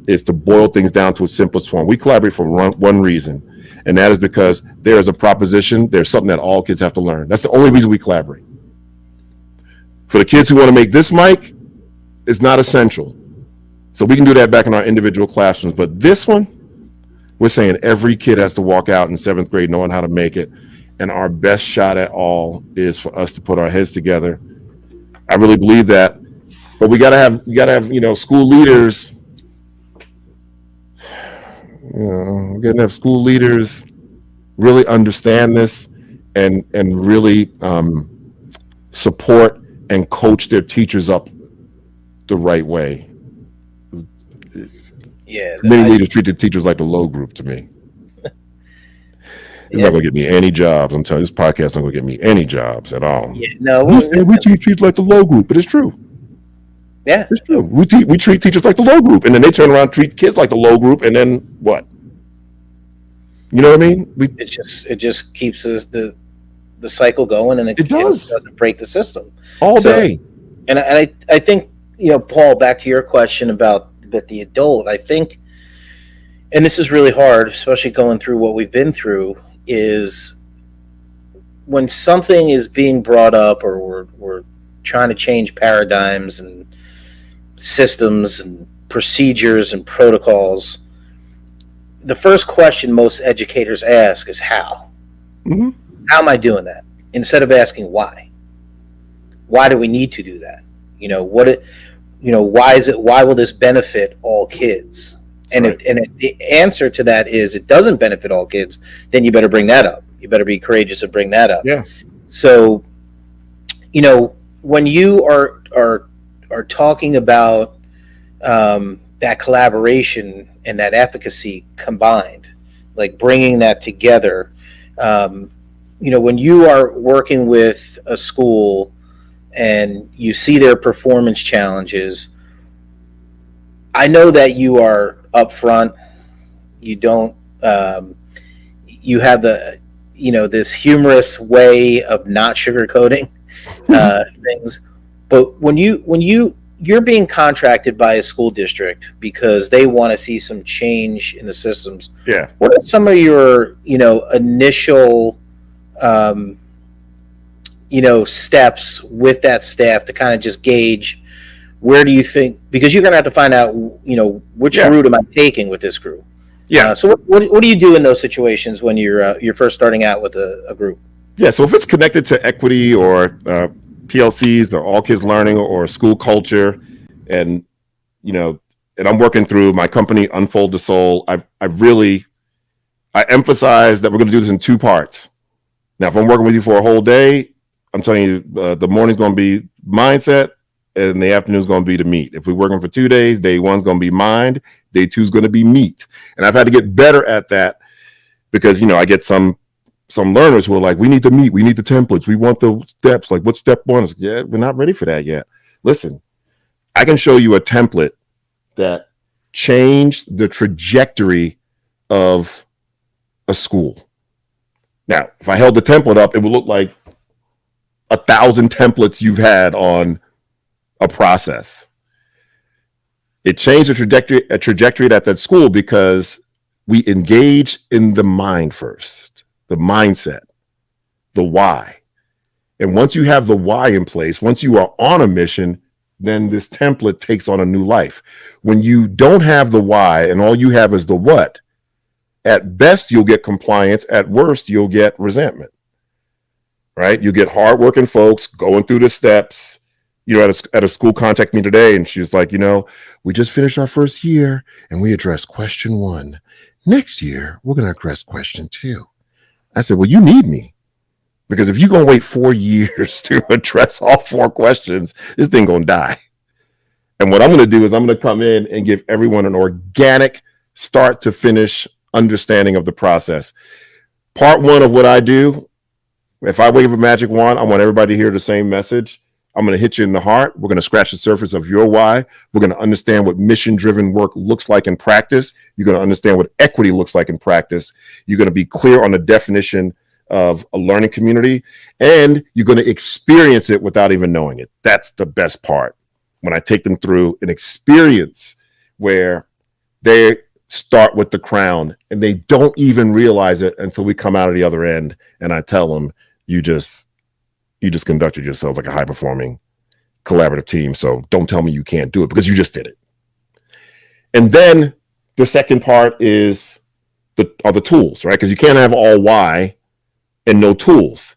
Is to boil things down to its simplest form. We collaborate for one reason, and that is because there is a proposition, there's something that all kids have to learn. That's the only reason we collaborate. For the kids who want to make this mic, it's not essential. So we can do that back in our individual classrooms. But this one, we're saying every kid has to walk out in 7th grade knowing how to make it. And our best shot at all is for us to put our heads together. I really believe that. But we gotta have, school leaders. We're going to have school leaders really understand this and really support and coach their teachers up the right way. Yeah, many leaders treat the teachers like the low group to me. It's not going to get me any jobs. I'm telling you, this podcast is not going to get me any jobs at all. Yeah, no, we teach teachers like the low group, but it's true. Yeah, it's true. We treat teachers like the low group, and then they turn around and treat kids like the low group, and then what? You know what I mean? It just keeps the cycle going, and it doesn't break the system all day. And I think, Paul, back to your question about the adult, I think, and this is really hard, especially going through what we've been through, is when something is being brought up, or we're trying to change paradigms and systems and procedures and protocols, the first question most educators ask is how. Mm-hmm. How am I doing that? Instead of asking why. Why do we need to do that? Why will this benefit all kids? And right. if the answer to that is it doesn't benefit all kids, then you better bring that up. You better be courageous and bring that up. Yeah. So, when you are talking about that collaboration and that efficacy combined, like bringing that together, when you are working with a school and you see their performance challenges, I know that you are upfront. You don't, you have this humorous way of not sugarcoating things. But when you're being contracted by a school district because they want to see some change in the systems. Yeah. What are some of your, initial, steps with that staff to kind of just gauge where do you think, because you're going to have to find out, which route am I taking with this group? Yeah. So what do you do in those situations when you're first starting out with a group? Yeah. So if it's connected to equity or PLCs or all kids learning or school culture, and I'm working through my company Unfold the Soul, I emphasize that we're going to do this in 2 parts. Now, if I'm working with you for a whole day, I'm telling you the morning's going to be mindset and the afternoon's going to be the meat. If we're working for 2 days, day 1's going to be mind, day 2's going to be meat. And I've had to get better at that because I get some learners who are like, we need the meat, we need the templates, we want the steps. Like, what's step 1? Yeah, we're not ready for that yet. Listen, I can show you a template that changed the trajectory of a school. Now, if I held the template up, it would look like 1,000 templates you've had on a process. It changed the trajectory at that school because we engage in the mind first, the mindset, the why. And once you have the why in place, once you are on a mission, then this template takes on a new life. When you don't have the why and all you have is the what, at best you'll get compliance, at worst you'll get resentment. right? You get hardworking folks going through the steps. At a school contact me today, and she was like, we just finished our first year and we addressed question 1. Next year, we're going to address question 2. I said, well, you need me, because if you're going to wait 4 years to address all 4 questions, this thing going to die. And what I'm going to do is I'm going to come in and give everyone an organic start to finish understanding of the process. Part 1 of what I do, if I wave a magic wand, I want everybody to hear the same message. I'm going to hit you in the heart. We're going to scratch the surface of your why. We're going to understand what mission-driven work looks like in practice. You're going to understand what equity looks like in practice. You're going to be clear on the definition of a learning community, and you're going to experience it without even knowing it. That's the best part. When I take them through an experience where they start with the crown and they don't even realize it until we come out of the other end, and I tell them, you just conducted yourselves like a high-performing collaborative team, so don't tell me you can't do it, because you just did it. And then the second part is the tools, right? Because you can't have all why and no tools.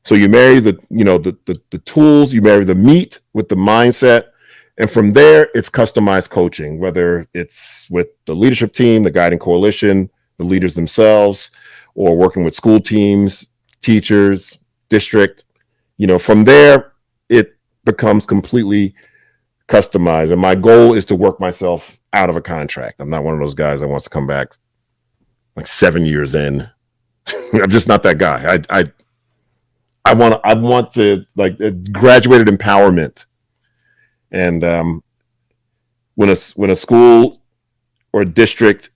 So you marry the tools, you marry the meat with the mindset, and from there it's customized coaching, whether it's with the leadership team, the guiding coalition, the leaders themselves, or working with school teams, teachers, district. From there it becomes completely customized. And my goal is to work myself out of a contract. I'm not one of those guys that wants to come back like 7 years in. I'm just not that guy. I want to, like, graduated empowerment. And when a school or a district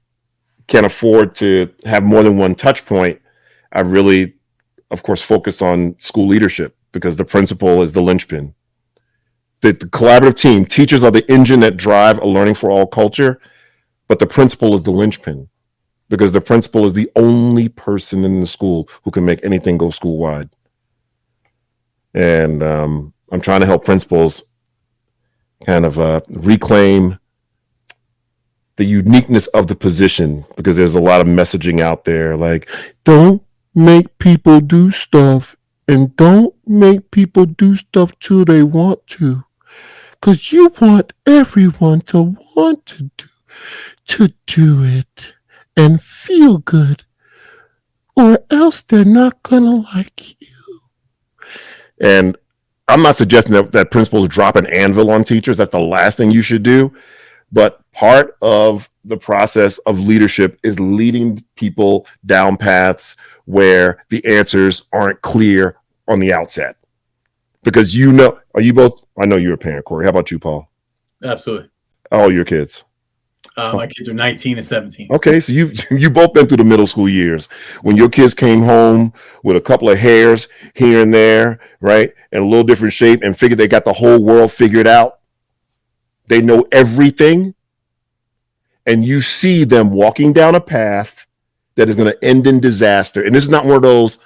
can't afford to have more than one touch point, I really, of course, focus on school leadership, because the principal is the linchpin. The collaborative team, teachers are the engine that drive a learning for all culture, but the principal is the linchpin, because the principal is the only person in the school who can make anything go school-wide. And I'm trying to help principals kind of reclaim the uniqueness of the position, because there's a lot of messaging out there like, don't make people do stuff, and don't make people do stuff till they want to, because you want everyone to want to do it and feel good, or else they're not gonna like you. And I'm not suggesting that principals drop an anvil on teachers. That's the last thing you should do. But part of the process of leadership is leading people down paths where the answers aren't clear on the outset. Because are you both? I know you're a parent, Corey. How about you, Paul? Absolutely. How old are your kids? My kids are 19 and 17. Okay, so you both been through the middle school years when your kids came home with a couple of hairs here and there, right, and a little different shape, and figured they got the whole world figured out. They know everything, and you see them walking down a path that is going to end in disaster. And this is not one of those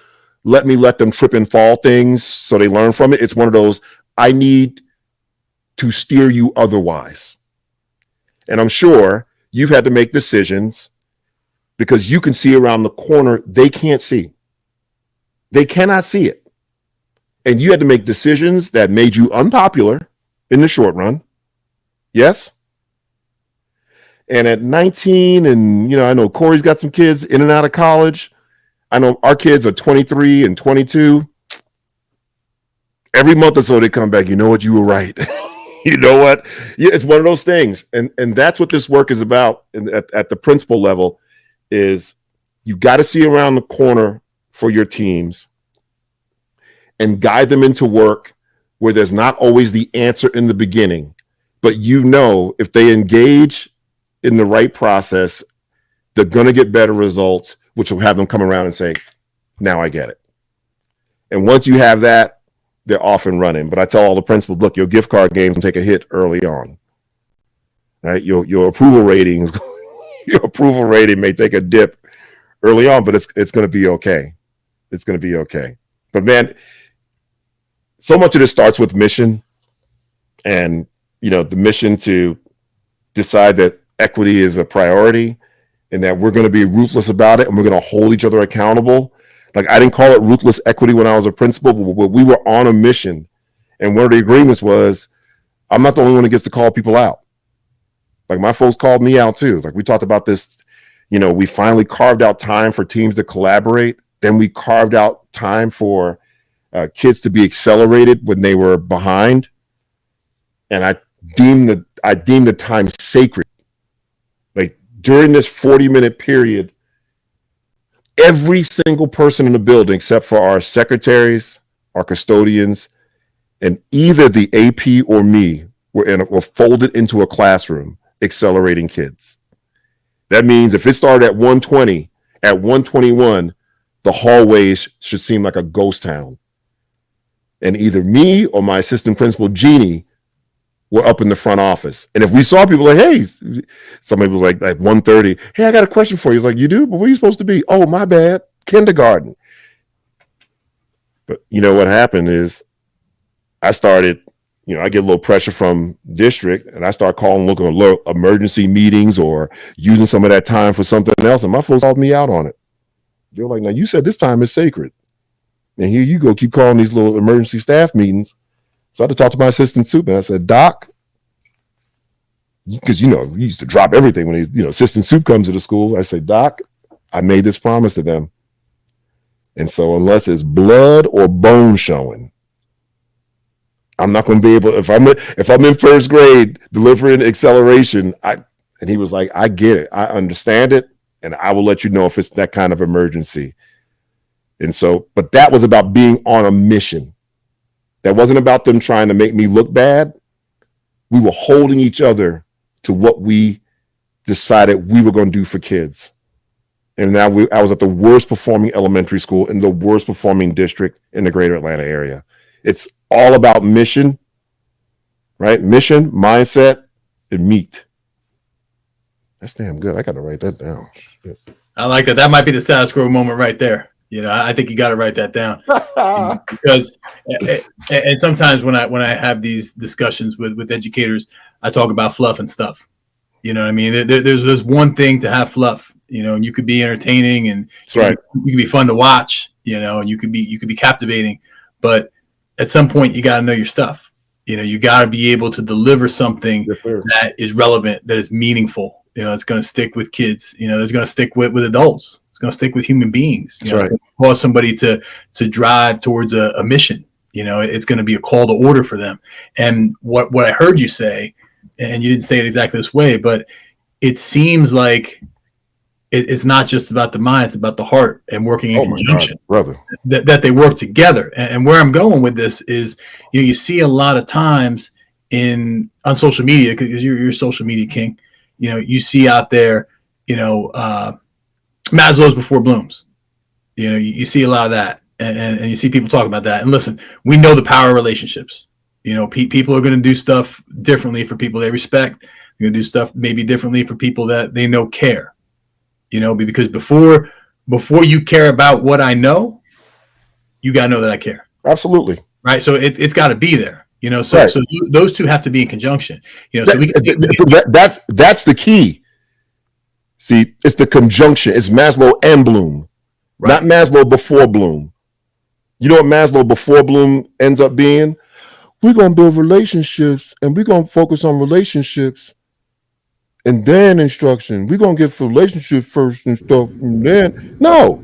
let them trip and fall things so they learn from it. It's one of those, I need to steer you otherwise. And I'm sure you've had to make decisions because you can see around the corner they can't see. They cannot see it. And you had to make decisions that made you unpopular in the short run. Yes? And at 19, and I know Corey's got some kids in and out of college. I know our kids are 23 and 22. Every month or so they come back, you know what, you were right. You know what? Yeah, it's one of those things. And that's what this work is about at the principal level, is you've got to see around the corner for your teams and guide them into work where there's not always the answer in the beginning. But if they engage in the right process, they're going to get better results, which will have them come around and say, now I get it. And once you have that, they're off and running. But I tell all the principals, look, your gift card games can take a hit early on. Right? Your approval ratings, your approval rating may take a dip early on, but it's going to be okay. It's going to be okay. But man, so much of this starts with mission, and the mission to decide that equity is a priority and that we're going to be ruthless about it and we're going to hold each other accountable. Like, I didn't call it ruthless equity when I was a principal, but we were on a mission. And one of the agreements was, I'm not the only one that gets to call people out. Like, my folks called me out too. Like, we talked about this, we finally carved out time for teams to collaborate. Then we carved out time for kids to be accelerated when they were behind. And I deemed the time sacred. Like, during this 40-minute period, every single person in the building, except for our secretaries, our custodians, and either the AP or me, were folded into a classroom accelerating kids. That means if it started at 1:20, at 1:21, the hallways should seem like a ghost town. And either me or my assistant principal, Jeannie, were up in the front office. And if we saw people like, hey, somebody was like at 1:30, hey, I got a question for you. He's like, you do? But where are you supposed to be? Oh, my bad. Kindergarten. But you know what happened is I started, I get a little pressure from district, and I start looking at emergency meetings or using some of that time for something else. And my folks called me out on it. They were like, now you said this time is sacred. And here you go, keep calling these little emergency staff meetings. So I had to talk to my assistant soup, and I said, Doc, because, we used to drop everything when assistant soup comes to the school. I said, Doc, I made this promise to them. And so unless it's blood or bone showing, I'm not going to be able, if I'm in first grade delivering acceleration, and he was like, I get it. I understand it. And I will let you know if it's that kind of emergency. And so, but that was about being on a mission. That wasn't about them trying to make me look bad. We were holding each other to what we decided we were going to do for kids. And now I was at the worst performing elementary school in the worst performing district in the greater Atlanta area. It's all about mission, right? Mission, mindset, and meat. That's damn good. I got to write that down. Shit. I like that. That might be the StatusGROW moment right there. I think you got to write that down because, and sometimes when I have these discussions with educators, I talk about fluff and stuff. You know what I mean? There's one thing to have fluff, and you could be entertaining and that's right. You could be fun to watch, and you could be captivating, but at some point you got to know your stuff. You got to be able to deliver something that is relevant, that is meaningful. It's going to stick with kids. It's going to stick with adults. It's going to stick with human beings. That's right. Cause somebody to drive towards a mission. It's going to be a call to order for them. And what I heard you say, and you didn't say it exactly this way, but it seems like it's not just about the mind, it's about the heart and working in conjunction. God, brother. That they work together. And where I'm going with this is, you see a lot of times on social media, because you're a social media king, you see out there, Maslow's before Bloom's. You see a lot of that, and you see people talk about that. And listen, we know the power of relationships. People are going to do stuff differently for people they respect. They're going to do stuff maybe differently for people that they know care. Because before you care about what I know, you got to know that I care. Absolutely. Right. So it's got to be there. So right. So those two have to be in conjunction. So that's the key. See, it's the conjunction. It's Maslow and Bloom, right. Not Maslow before Bloom. You know what Maslow before Bloom ends up being? We're going to build relationships, and we're going to focus on relationships and then instruction. We're going to get relationships first and stuff. And then, no,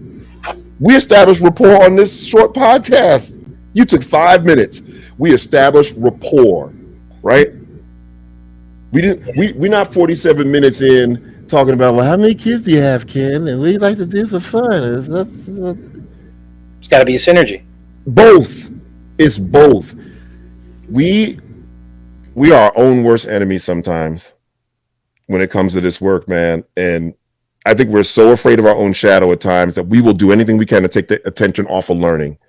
we established rapport on this short podcast. You took 5 minutes. We established rapport, right? We're not 47 minutes in talking about, well, how many kids do you have, Ken? And we like to do for fun. It's got to be a synergy. Both. It's both. We are our own worst enemies sometimes when it comes to this work, man. And I think we're so afraid of our own shadow at times that we will do anything we can to take the attention off of learning.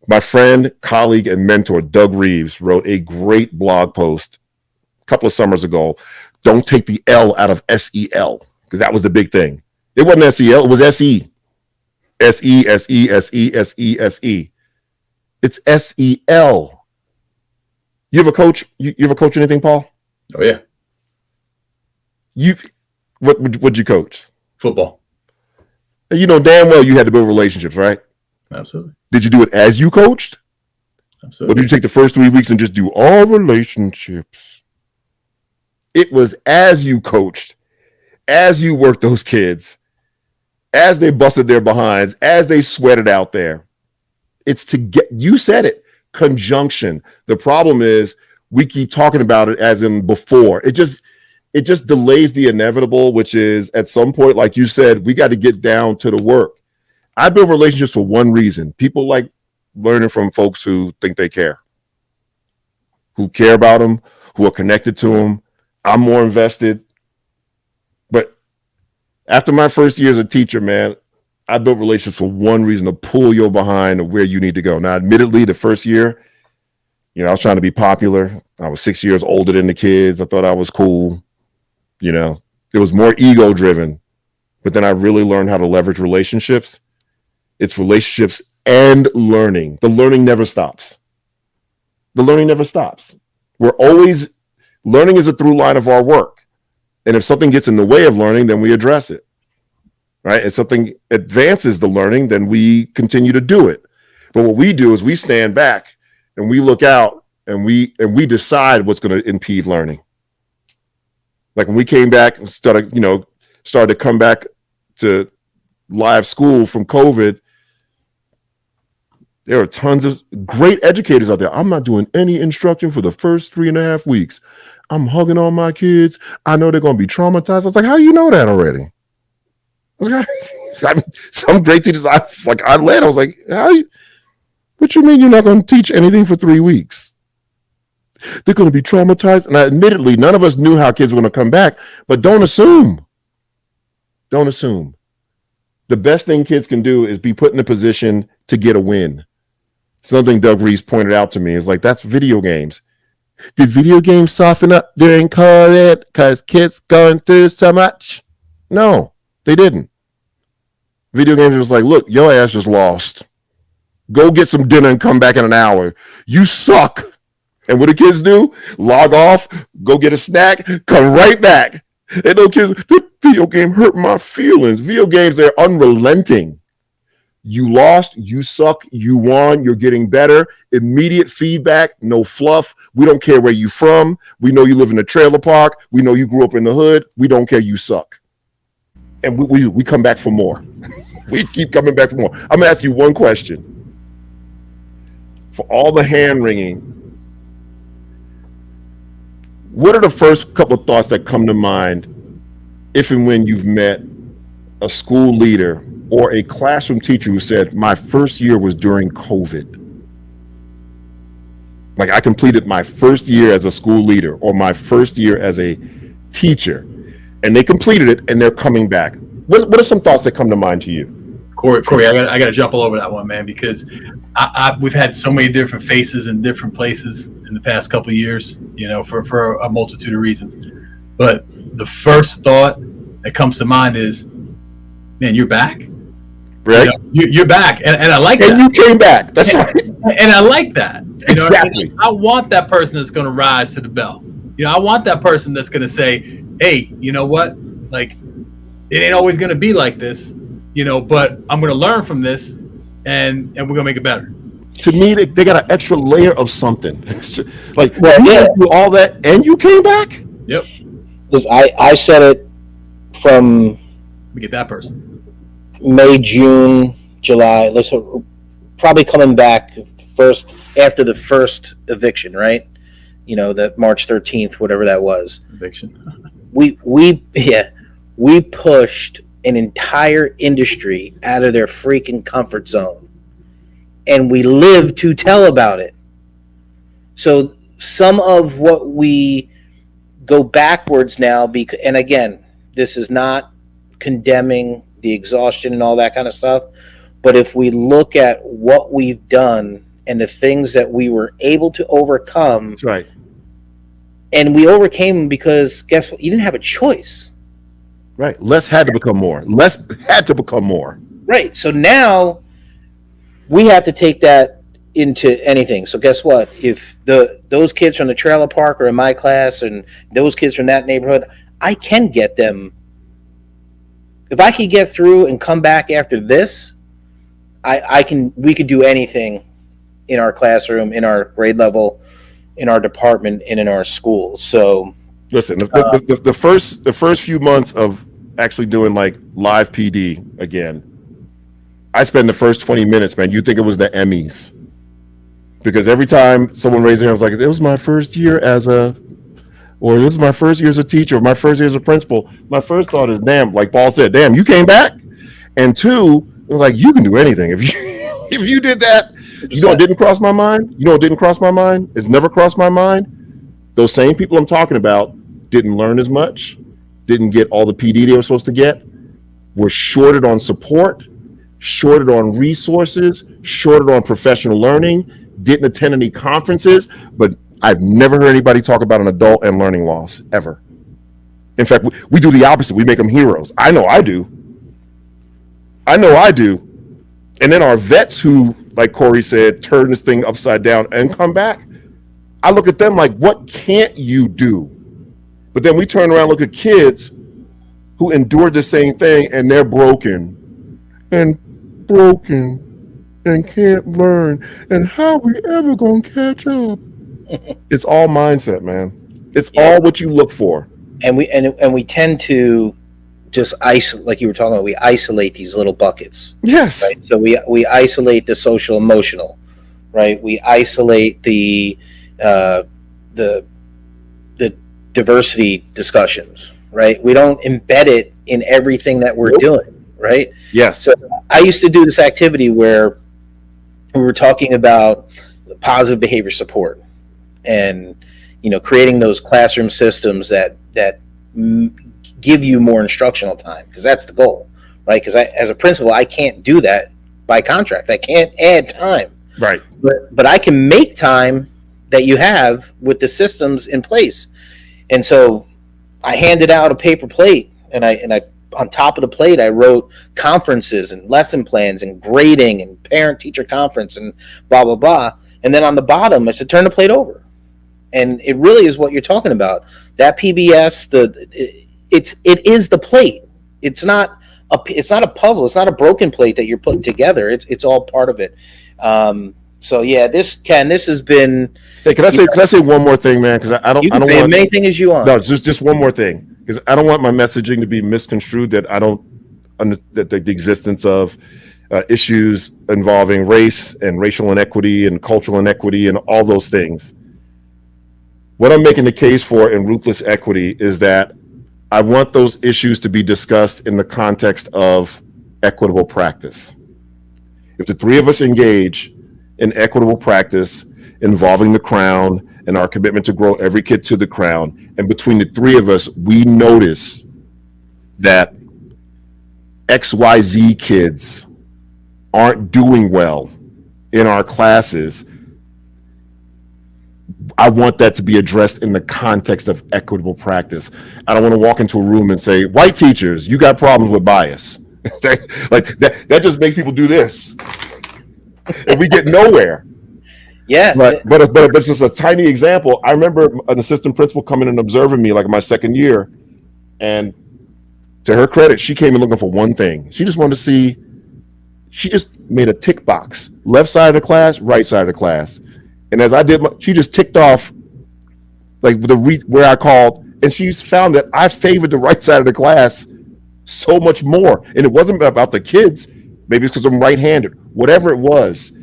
My friend, colleague, and mentor, Doug Reeves, wrote a great blog post a couple of summers ago. Don't take the L out of SEL, because that was the big thing. It wasn't SEL, it was SE. SE, SE, SE, SE, SE. It's SEL. You ever coach? You ever coach anything, Paul? Oh yeah. What'd you coach? Football. You know damn well you had to build relationships, right? Absolutely. Did you do it as you coached? Absolutely. Or did you take the first 3 weeks and just do all relationships? It was as you coached, as you worked those kids, as they busted their behinds, as they sweated out there. It's to get, you said it, conjunction. The problem is we keep talking about it as in before. It just delays the inevitable, which is at some point, like you said, we got to get down to the work. I build relationships for one reason. People like learning from folks who think they care, who care about them, who are connected to them. I'm more invested. But after my first year as a teacher, man, I built relationships for one reason, to pull you behind to where you need to go. Now, admittedly, the first year, I was trying to be popular. I was 6 years older than the kids. I thought I was cool. It was more ego driven. But then I really learned how to leverage relationships. It's relationships and learning. The learning never stops. We're always, learning is a through line of our work. And if something gets in the way of learning, then we address it. Right? If something advances the learning, then we continue to do it. But what we do is we stand back and we look out and we decide what's going to impede learning. Like when we came back and started to come back to live school from COVID, there are tons of great educators out there. I'm not doing any instruction for the first 3.5 weeks. I'm hugging all my kids. I know they're going to be traumatized. I was like, how do you know that already? Some great teachers I led. I was like, what you mean you're not going to teach anything for 3 weeks? They're going to be traumatized. And admittedly, none of us knew how kids were going to come back, but don't assume. The best thing kids can do is be put in a position to get a win. Something Doug Reese pointed out to me is like, that's video games. Did video games soften up during COVID because kids going through so much? No, they didn't. Video games was like, look, your ass just lost. Go get some dinner and come back in an hour. You suck. And what do kids do? Log off, go get a snack, come right back. And those kids, the video game hurt my feelings. Video games, they're unrelenting. You lost, you suck, you won, you're getting better. Immediate feedback, no fluff. We don't care where you're from. We know you live in a trailer park. We know you grew up in the hood. We don't care, you suck. And we come back for more. We keep coming back for more. I'm going to ask you one question. For all the hand wringing, what are the first couple of thoughts that come to mind if and when you've met a school leader or a classroom teacher who said, my first year was during COVID? Like, I completed my first year as a school leader or my first year as a teacher, and they completed it and they're coming back. What are some thoughts that come to mind to you? Corey, I got to jump all over that one, man, because we've had so many different faces in different places in the past couple of years, for a multitude of reasons. But the first thought that comes to mind is, man, you're back. Right. You're back. And I like that. And you came back. That's right. And I like that. Exactly. I want that person that's going to rise to the bell. I want that person that's going to say, hey, you know what? Like, it ain't always going to be like this. But I'm going to learn from this, and we're going to make it better. To me, they got an extra layer of something. Like, you do all that, and you came back? Yep. I said it from... We get that person. May, June, July. Probably coming back first after the first eviction, right? That March 13th, whatever that was. Eviction. We pushed an entire industry out of their freaking comfort zone, and we live to tell about it. So some of what we go backwards now, and again, this is not condemning the exhaustion and all that kind of stuff, but if we look at what we've done and the things that we were able to overcome, that's right, and we overcame them because guess what? You didn't have a choice. Right. Less had to become more. Right. So now we have to take that into anything. So guess what? If those kids from the trailer park are in my class and those kids from that neighborhood, I can get them. If I could get through and come back after this, we could do anything in our classroom, in our grade level, in our department, and in our schools. So listen, the first few months of actually doing like live PD again, I spend the first 20 minutes, man. You think it was the Emmys. Because every time someone raised their hand, I was like, it was my first year or this is my first year as a teacher, or my first year as a principal. My first thought is, damn, like Paul said, damn, you came back. And two, it was like, you can do anything. If you did that, you know, it didn't cross my mind. You know, it didn't cross my mind. It's never crossed my mind. Those same people I'm talking about didn't learn as much, didn't get all the PD they were supposed to get, were shorted on support, shorted on resources, shorted on professional learning, didn't attend any conferences, but I've never heard anybody talk about an adult and learning loss, ever. In fact, we do the opposite. We make them heroes. I know I do. And then our vets who, like Corey said, turn this thing upside down and come back, I look at them like, what can't you do? But then we turn around and look at kids who endured the same thing, and they're broken and can't learn. And how are we ever going to catch up? It's all mindset, man. It's all what you look for. And we tend to just isolate, like you were talking about, we isolate these little buckets. Yes. Right? So we isolate the social emotional, right? We isolate the diversity discussions, right? We don't embed it in everything that we're doing, right? Yes. So I used to do this activity where we were talking about positive behavior support and, you know, creating those classroom systems that give you more instructional time, because that's the goal, right? Because as a principal, I can't do that by contract. I can't add time, right? But I can make time that you have with the systems in place. And so I handed out a paper plate, and I on top of the plate, I wrote conferences and lesson plans and grading and parent-teacher conference and blah, blah, blah. And then on the bottom, I said, turn the plate over. And it really is what you're talking about. That PBS, it is the plate. It's not a puzzle. It's not a broken plate that you're putting together. It's all part of it. So yeah, this has been. Hey, can I say one more thing, man? Because I don't say want as many things as you want. No, just one more thing, because I don't want my messaging to be misconstrued that that the existence of issues involving race and racial inequity and cultural inequity and all those things. What I'm making the case for in Ruthless Equity is that I want those issues to be discussed in the context of equitable practice. If the three of us engage in equitable practice involving the crown and our commitment to grow every kid to the crown, and between the three of us, we notice that XYZ kids aren't doing well in our classes, I want that to be addressed in the context of equitable practice. I don't want to walk into a room and say, white teachers, you got problems with bias. that just makes people do this. And we get nowhere. Yeah. But it's just a tiny example. I remember an assistant principal coming and observing me like in my second year. And to her credit, she came in looking for one thing. She just wanted to see, she just made a tick box. Left side of the class, right side of the class. And as I did, she just ticked off like where I called, and she found that I favored the right side of the class so much more. And it wasn't about the kids. Maybe it's because I'm right-handed. Whatever it was,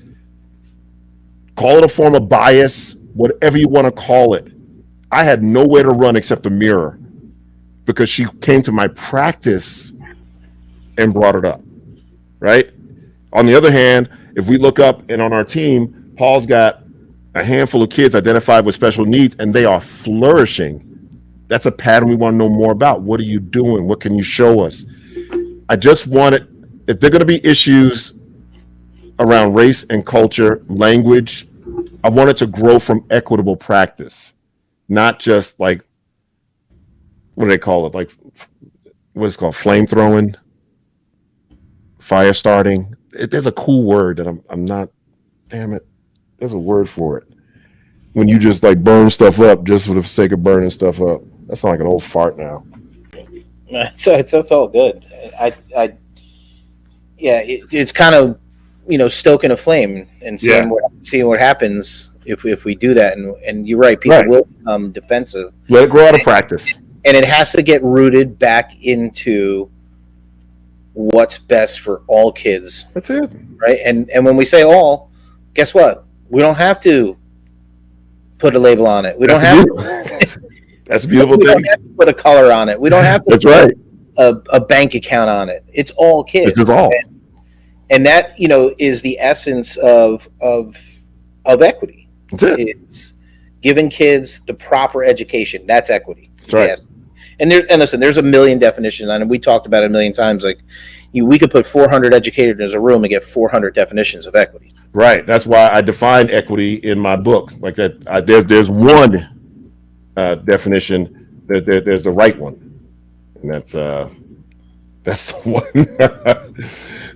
call it a form of bias, whatever you want to call it. I had nowhere to run except a mirror because she came to my practice and brought it up, right? On the other hand, if we look up and on our team, Paul's got a handful of kids identified with special needs, and they are flourishing. That's a pattern we want to know more about. What are you doing? What can you show us? I just want it, if there are going to be issues around race and culture, language, I want it to grow from equitable practice, not just like, what do they call it? Like, what is it called? Flame throwing, fire starting. There's a cool word that I'm not, damn it. There's a word for it. When you just like burn stuff up just for the sake of burning stuff up. That sounds like an old fart now. So it's all good. It's kind of stoking a flame and seeing what happens if we do that. And you're right, people will become defensive. Let it grow out of practice. And it has to get rooted back into what's best for all kids. That's it. Right? And when we say all, guess what? We don't have to put a label on it. We don't have to. That's a beautiful thing. We don't have to put a color on it. We don't have to That's right. A bank account on it. It's all kids. It's just all. And that, is the essence of equity. That's it. It's giving kids the proper education. That's equity. That's right. Yes. And listen, there's a million definitions on it. We talked about it a million times. Like, we could put 400 educators in a room and get 400 definitions of equity. Right. That's why I define equity in my book like that. There's one definition. There's the right one, and that's the one.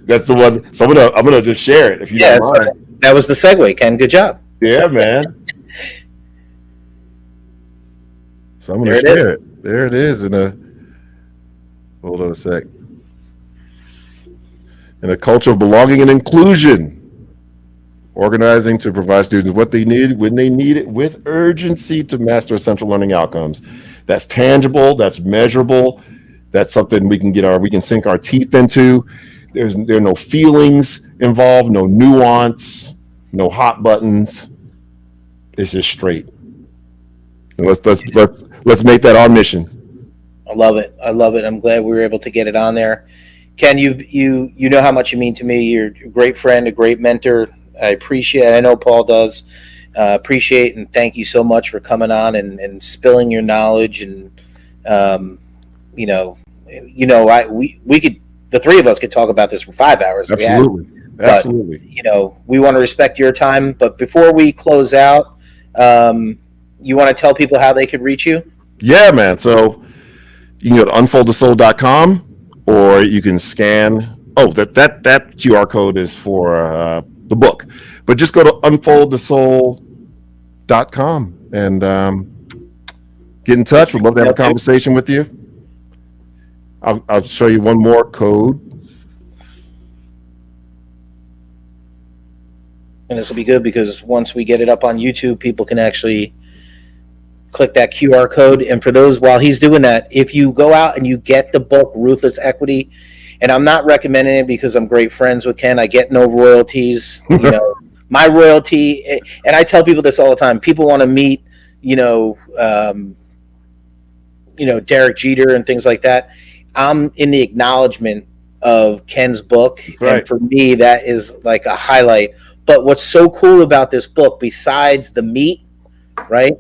That's the one. So I'm gonna just share it if you don't mind. Right. That was the segue, Ken. Good job. Yeah, man. So I'm gonna share it. There it is. Hold on a sec. In a culture of belonging and inclusion, organizing to provide students what they need when they need it with urgency to master essential learning outcomes. That's tangible. That's measurable. That's something we can sink our teeth into. There are no feelings involved, no nuance, no hot buttons. It's just straight. And let's make that our mission. I love it. I'm glad we were able to get it on there. Ken, you know how much you mean to me. You're a great friend, a great mentor. I appreciate it. I know Paul does. Appreciate and thank you so much for coming on and spilling your knowledge. And we could, the three of us could talk about this for 5 hours. Absolutely. Absolutely. We want to respect your time. But before we close out, you want to tell people how they could reach you? Yeah, man. So you can go to unfoldthesoul.com, or you can scan. Oh, that QR code is for the book. But just go to unfoldthesoul.com and get in touch. We'd love to have a conversation with you. I'll show you one more code. And this will be good because once we get it up on YouTube, people can actually click that QR code. And for those, while he's doing that, if you go out and you get the book, Ruthless Equity, and I'm not recommending it because I'm great friends with Ken. I get no royalties. My royalty, and I tell people this all the time. People want to meet, Derek Jeter and things like that. I'm in the acknowledgement of Ken's book. Right. And for me, that is like a highlight. But what's so cool about this book, besides the meat, right?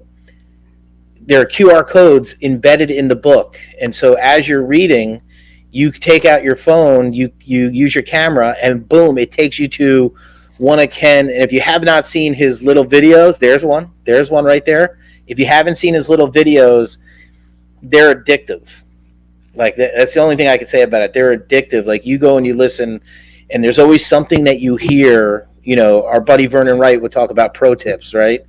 There are QR codes embedded in the book. And so as you're reading, you take out your phone, you use your camera, and boom, it takes you to one of Ken. And if you have not seen his little videos, there's one right there. If you haven't seen his little videos, they're addictive. Like, that's the only thing I can say about it. They're addictive. Like, you go and you listen, and there's always something that you hear. Our buddy Vernon Wright would talk about pro tips, right?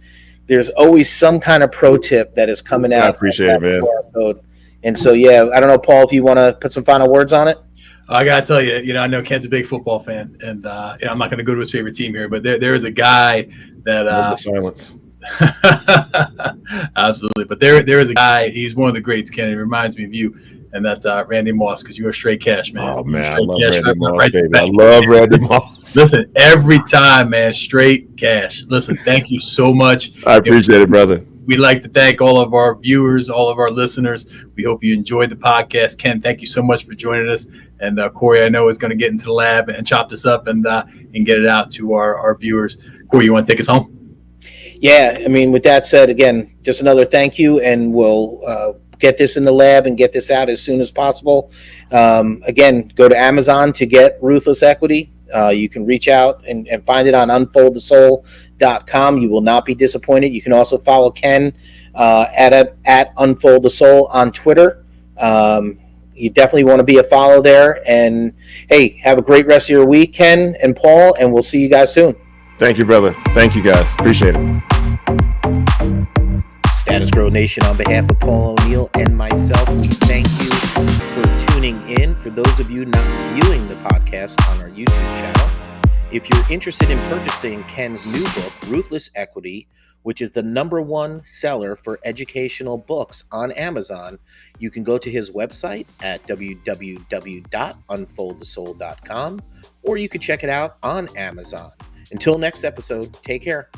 There's always some kind of pro tip that is coming out. I appreciate it, man. Code. And so, yeah, I don't know, Paul, if you want to put some final words on it. I got to tell you, I know Ken's a big football fan, and I'm not going to go to his favorite team here, but there is a guy that silence. Absolutely. But there is a guy, he's one of the greats, Ken. He reminds me of you, and that's Randy Moss, because you are straight cash, man. Oh, man, I love Randy Moss, baby. I love Randy Moss. Listen, every time, man, straight cash. Listen, thank you so much. I appreciate it, brother. We'd like to thank all of our viewers, all of our listeners. We hope you enjoyed the podcast. Ken, thank you so much for joining us. And Corey, I know, is going to get into the lab and chop this up and get it out to our viewers. Corey, you want to take us home? Yeah, I mean, with that said, again, just another thank you, and we'll get this in the lab and get this out as soon as possible. Again, go to Amazon to get Ruthless Equity. You can reach out and find it on unfoldthesoul.com. You will not be disappointed. You can also follow Ken at Unfold the Soul on Twitter. You definitely want to be a follow there. And, hey, have a great rest of your week, Ken and Paul, and we'll see you guys soon. Thank you, brother. Thank you, guys. Appreciate it. StatusGROW Nation, on behalf of Paul O'Neill and myself, we thank you for tuning in. For those of you not viewing the podcast on our YouTube channel, If you're interested in purchasing Ken's new book, Ruthless Equity, which is the #1 seller for educational books on Amazon, you can go to his website at www.unfoldthesoul.com, or you can check it out on Amazon. Until next episode, take care.